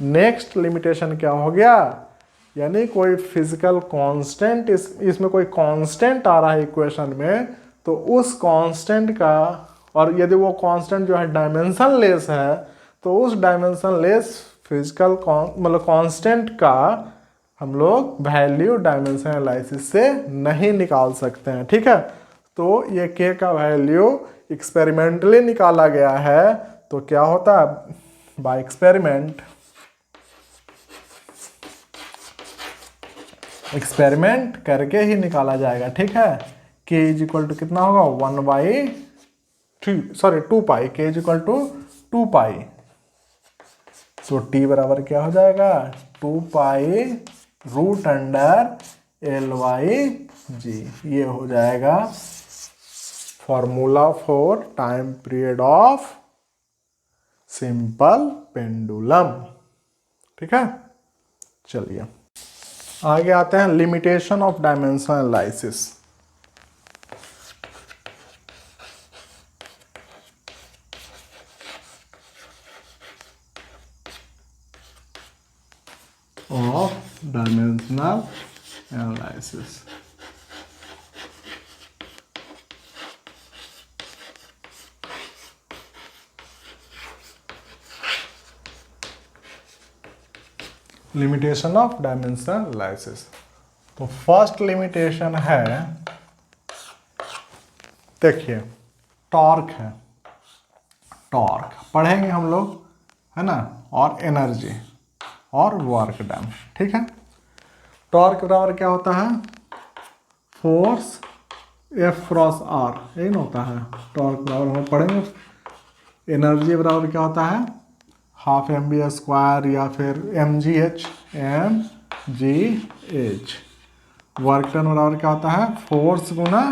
नेक्स्ट लिमिटेशन क्या हो गया, यानी कोई फिजिकल कांस्टेंट इसमें कोई कांस्टेंट आ रहा है इक्वेशन में, तो उस कांस्टेंट का, और यदि वो कांस्टेंट जो है डायमेंशन लेस है, तो उस डायमेंशन लेस फिजिकल मतलब कांस्टेंट का हम लोग वैल्यू डायमेंशन एनालिसिस से नहीं निकाल सकते हैं, ठीक है। तो ये k का वैल्यू एक्सपेरिमेंटली निकाला गया है, तो क्या होता है, बाय एक्सपेरिमेंट करके ही निकाला जाएगा, ठीक है। k इज इक्वल टू कितना होगा, 2 पाई, k इज इक्वल टू 2 पाई, तो t बराबर क्या हो जाएगा, 2 पाई रूट अंडर L/G, ये हो जाएगा formula for time period of simple pendulum, ठीक है। चलिए आगे आते हैं, limitation of dimensional analysis. of dimensional analysis। Limitation of dimensional analysis. तो फर्स्ट लिमिटेशन है, देखिए टॉर्क है, टॉर्क पढ़ेंगे हम लोग, है ना, और एनर्जी और वर्क डन, ठीक है। टॉर्क बराबर क्या होता है, फोर्स एफ क्रॉस आर, यही ना होता है। टॉर्क बराबर हम पढ़ेंगे, एनर्जी बराबर क्या होता है, हाफ एम बी स्क्वायर या फिर M G H, M G H. Work done बराबर क्या होता है, फोर्स गुना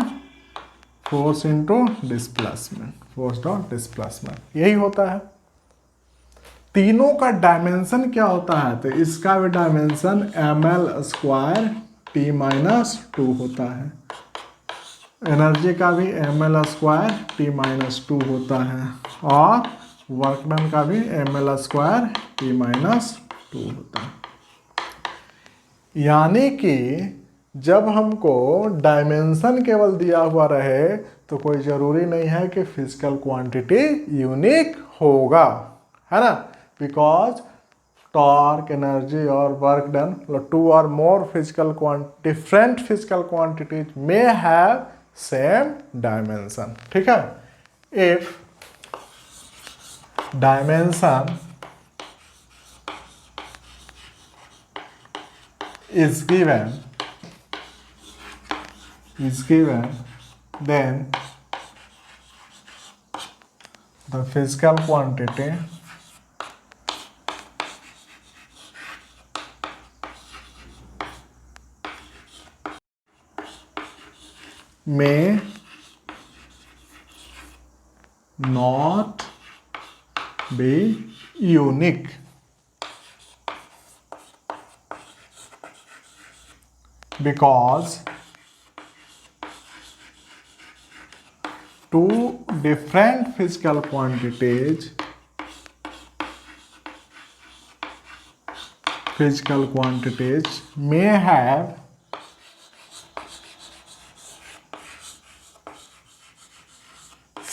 force into displacement, force dot displacement, यही होता है। तीनों का डायमेंशन क्या होता है, तो इसका भी dimension M L square T minus two होता है, एनर्जी का भी M L square T minus two होता है, और वर्क डन का भी M L square T minus two होता है। यानी कि जब हमको डायमेंशन केवल दिया हुआ रहे तो कोई ज़रूरी नहीं है कि फिजिकल क्वांटिटी यूनिक होगा, है ना, बिकॉज टॉर्क, एनर्जी और वर्क डन, टू और more physical different physical quantities may have same dimension, ठीक है। If dimension is given then the physical quantity may not be unique, because two different physical quantities may have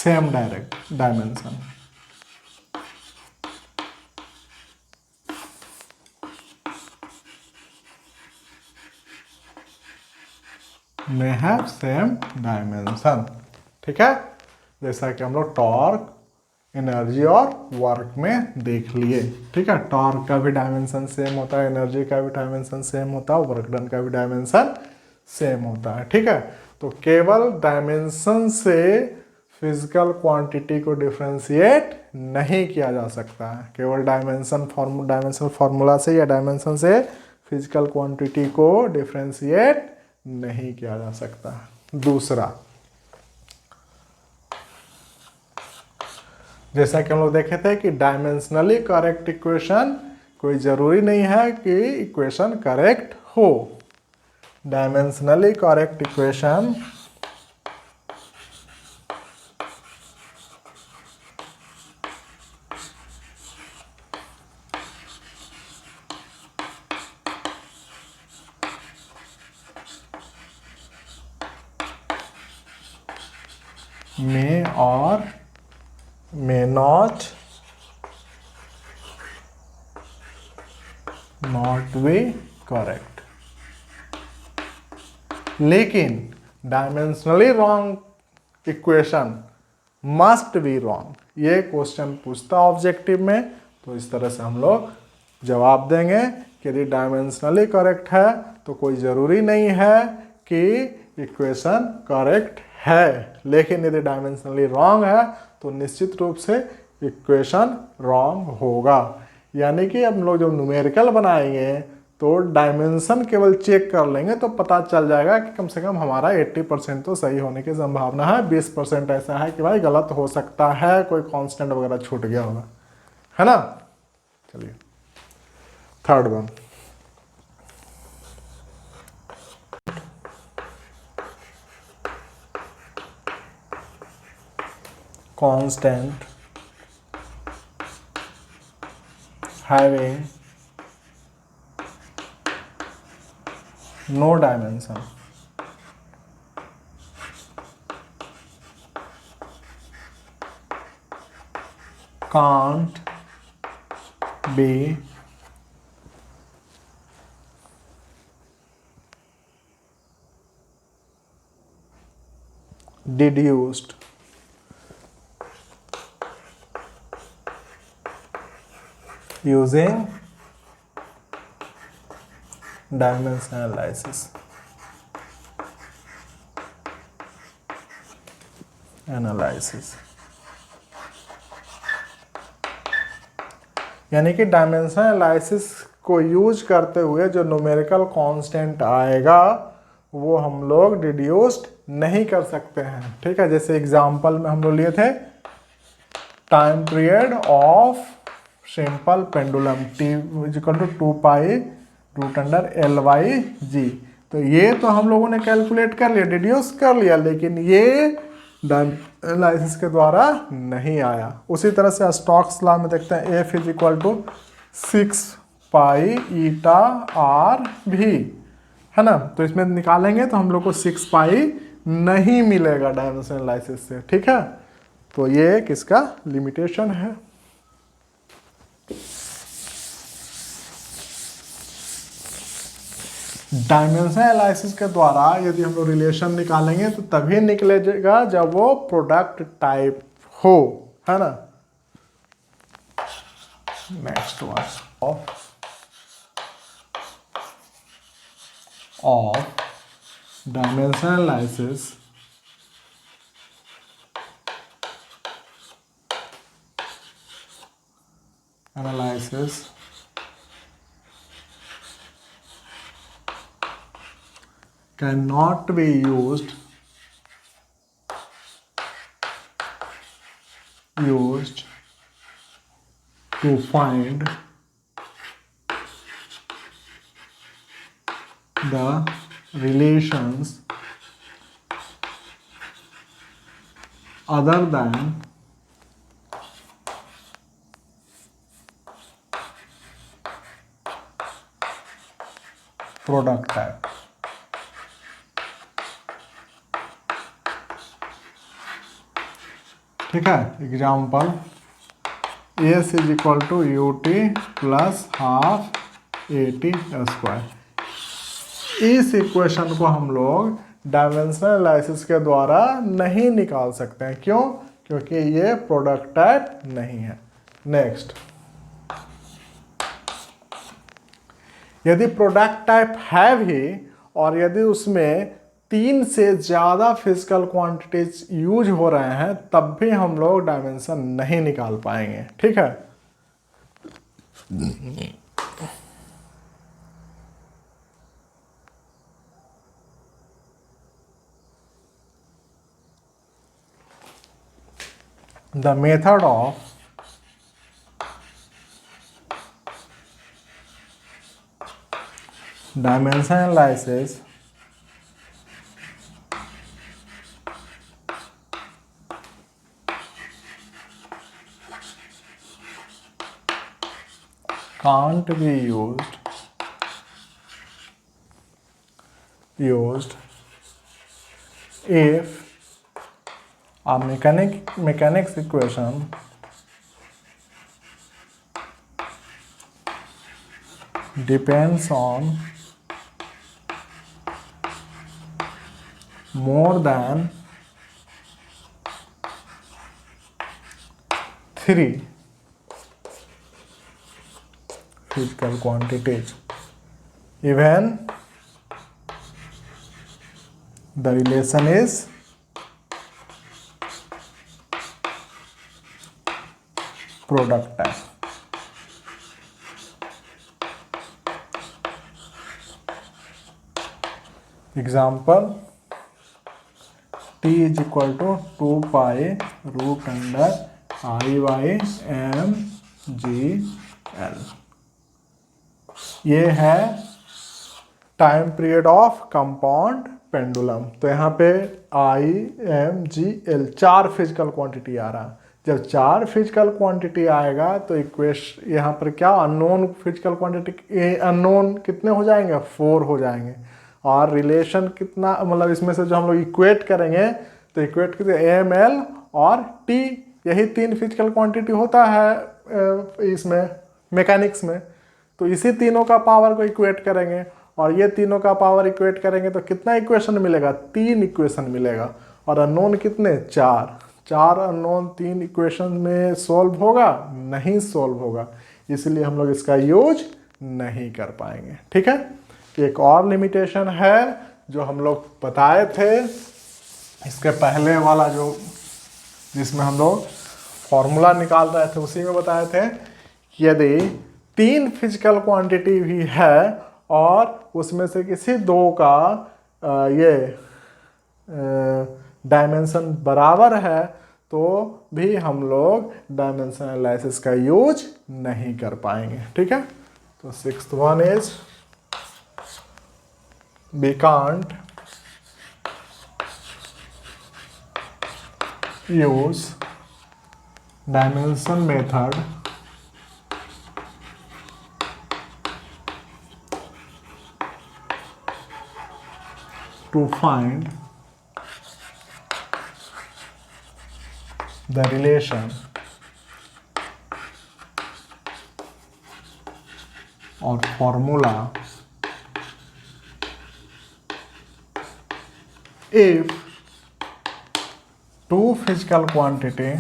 same dimension. May have same dimension, ठीक है। जैसा कि हम लोग torque, energy और work में देख लिए, ठीक है। टॉर्क का भी डायमेंशन सेम होता है, एनर्जी का भी डायमेंशन सेम होता है, वर्क डन का भी डायमेंशन सेम होता है, ठीक है। तो केवल डायमेंशन से फिजिकल क्वांटिटी को डिफ्रेंशिएट नहीं किया जा सकता है, केवल डायमेंशन फार्मूला से या डायमेंशन से फिजिकल क्वांटिटी को डिफ्रेंशिएट नहीं किया जा सकता। दूसरा, जैसा कि हम लोग देखे थे कि डायमेंशनली करेक्ट इक्वेशन, कोई ज़रूरी नहीं है कि इक्वेशन करेक्ट हो। Dimensionally correct equation may or may not be correct, लेकिन dimensionally wrong equation must be wrong, ये क्वेश्चन पूछता ऑब्जेक्टिव में, तो इस तरह से हम लोग जवाब देंगे कि यदि डायमेंशनली करेक्ट है तो कोई ज़रूरी नहीं है कि इक्वेशन करेक्ट है, लेकिन यदि डायमेंशनली रॉन्ग है तो निश्चित रूप से इक्वेशन रॉन्ग होगा। यानी कि हम लोग जब न्यूमेरिकल बनाएंगे तो डायमेंशन केवल चेक कर लेंगे तो पता चल जाएगा कि कम से कम हमारा 80% तो सही होने की संभावना है, 20% ऐसा है कि भाई गलत हो सकता है, कोई कांस्टेंट वगैरह छूट गया होगा, है ना। चलिए third one, constant having no dimension can't be deduced using dimension analysis यानी कि डायमेंशन एनालिसिस को यूज करते हुए जो न्यूमेरिकल कांस्टेंट आएगा वो हम लोग डिड्यूस्ड नहीं कर सकते हैं। ठीक है, जैसे एग्जांपल में हम लोग लिए थे time period of simple pendulum t equal to 2 pi root under L by G. तो ये तो हम लोगों ने कैलकुलेट कर लिया, डिड्यूस कर लिया, लेकिन ये एनालिसिस के द्वारा नहीं आया। उसी तरह से स्टोक्स लॉ में देखते हैं F is equal to 6 pi eta r v, है ना। तो इसमें निकालेंगे तो हम लोग को 6 पाई नहीं मिलेगा डायमेंशन एनालिसिस से। ठीक है, तो ये किसका लिमिटेशन है। डायमेंशन एनालिसिस के द्वारा यदि हम लोग रिलेशन निकालेंगे तो तभी निकलेगा जब वो प्रोडक्ट टाइप हो, है ना। Next one of dimension analysis cannot be used to find the relations other than product type। ठीक है, example s is equal to U T plus half A T square. इस इक्वेशन को हम लोग dimensional analysis के द्वारा नहीं निकाल सकते हैं। क्यों? क्योंकि ये प्रोडक्ट टाइप नहीं है। नेक्स्ट, यदि प्रोडक्ट टाइप है भी और यदि उसमें 3 से ज़्यादा फिजिकल क्वांटिटीज यूज हो रहे हैं तब भी हम लोग डायमेंशन नहीं निकाल पाएंगे। ठीक है, the method of dimension analysis can't be used if a mechanics equation depends on more than 3 physical quantities, even the relation is product type। Example t is equal to 2 pi root under I by M G L. ये है time period of compound pendulum. तो यहाँ पे I M G L 4 physical quantity आ रहा। जब 4 physical quantity आएगा तो इक्वेशन यहाँ पर क्या अननोन फिजिकल क्वांटिटी, अननोन कितने हो जाएंगे? 4 हो जाएंगे। और रिलेशन कितना, मतलब इसमें से जो हम लोग इक्वेट करेंगे तो इक्वेट करते एम एल और टी, यही 3 फिजिकल क्वांटिटी होता है इसमें मैकेनिक्स में। तो इसी तीनों का पावर को इक्वेट करेंगे और ये तीनों का पावर इक्वेट करेंगे तो कितना इक्वेशन मिलेगा? 3 इक्वेशन मिलेगा। और अननोन कितने, 4 अननोन 3 इक्वेशन में सॉल्व होगा, नहीं सॉल्व होगा, इसलिए हम लोग इसका यूज नहीं कर पाएंगे। ठीक है, एक और लिमिटेशन है जो हम लोग बताए थे इसके पहले वाला जो जिसमें हम लोग फॉर्मूला निकाल रहे थे उसी में बताए थे कि यदि 3 फिजिकल क्वांटिटी भी है और उसमें से किसी 2 का ये डायमेंशन बराबर है तो भी हम लोग डायमेंशन एनालिसिस का यूज नहीं कर पाएंगे। ठीक है, तो 6th one is we can't use dimension method to find the relation or formula if 2 physical quantity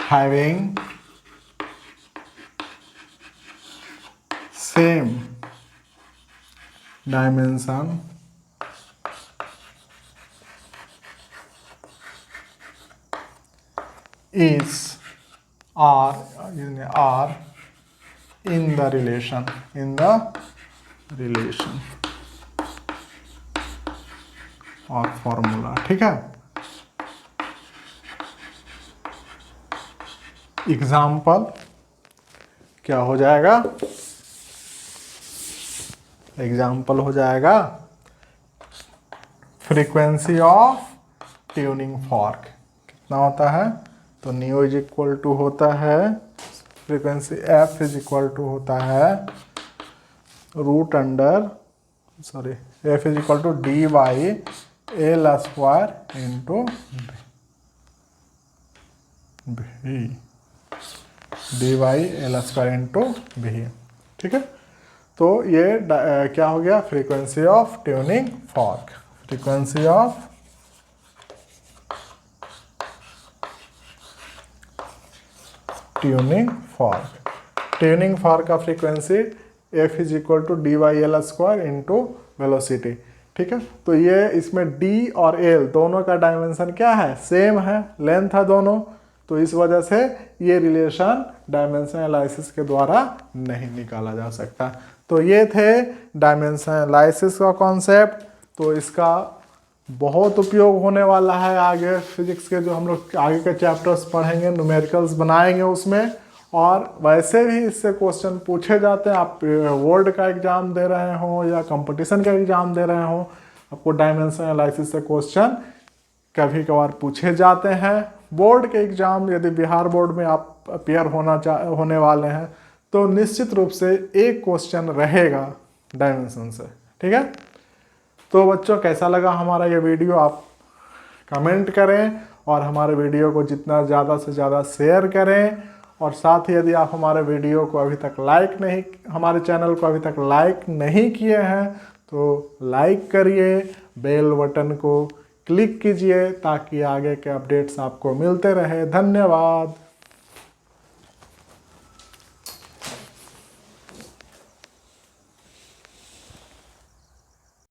having same dimension is are in the relation और फॉर्मूला। ठीक है, एग्जाम्पल क्या हो जाएगा, एग्जाम्पल हो जाएगा फ्रीक्वेंसी ऑफ ट्यूनिंग फॉर्क कितना होता है, तो न्यू इज इक्वल टू होता है frequency F is equal to होता है root under F is equal to D by L square into भी, D by L square into भी। ठीक है, तो ये क्या हो गया, frequency of tuning fork, frequency of tuning fork, tuning fork का frequency F is equal to D by L square into velocity. ठीक है, तो ये इसमें डी और एल दोनों का डायमेंशन क्या है, सेम है, लेंथ है दोनों, तो इस वजह से ये रिलेशन डायमेंशन एनालिसिस के द्वारा नहीं निकाला जा सकता। तो ये थे डायमेंशन एनालिसिस का कॉन्सेप्ट, तो इसका बहुत उपयोग होने वाला है आगे फिजिक्स के जो हम लोग आगे के चैप्टर्स पढ़ेंगे, न्यूमेरिकल्स बनाएंगे उसमें, और वैसे भी इससे क्वेश्चन पूछे जाते हैं। आप बोर्ड का एग्जाम दे रहे हो या कंपटीशन का एग्जाम दे रहे हो, आपको डायमेंशन एनालिसिस से क्वेश्चन कभी कभार पूछे जाते हैं। बोर्ड के एग्जाम यदि बिहार बोर्ड में आप अपियर होने वाले हैं तो निश्चित रूप से एक क्वेश्चन रहेगा डायमेंशन से। ठीक है, तो बच्चों कैसा लगा हमारा ये वीडियो आप कमेंट करें और हमारे वीडियो को जितना ज़्यादा से ज़्यादा शेयर करें, और साथ ही यदि आप हमारे वीडियो को अभी तक हमारे चैनल को अभी तक लाइक नहीं किए हैं तो लाइक करिए, बेल बटन को क्लिक कीजिए ताकि आगे के अपडेट्स आपको मिलते रहे। धन्यवाद।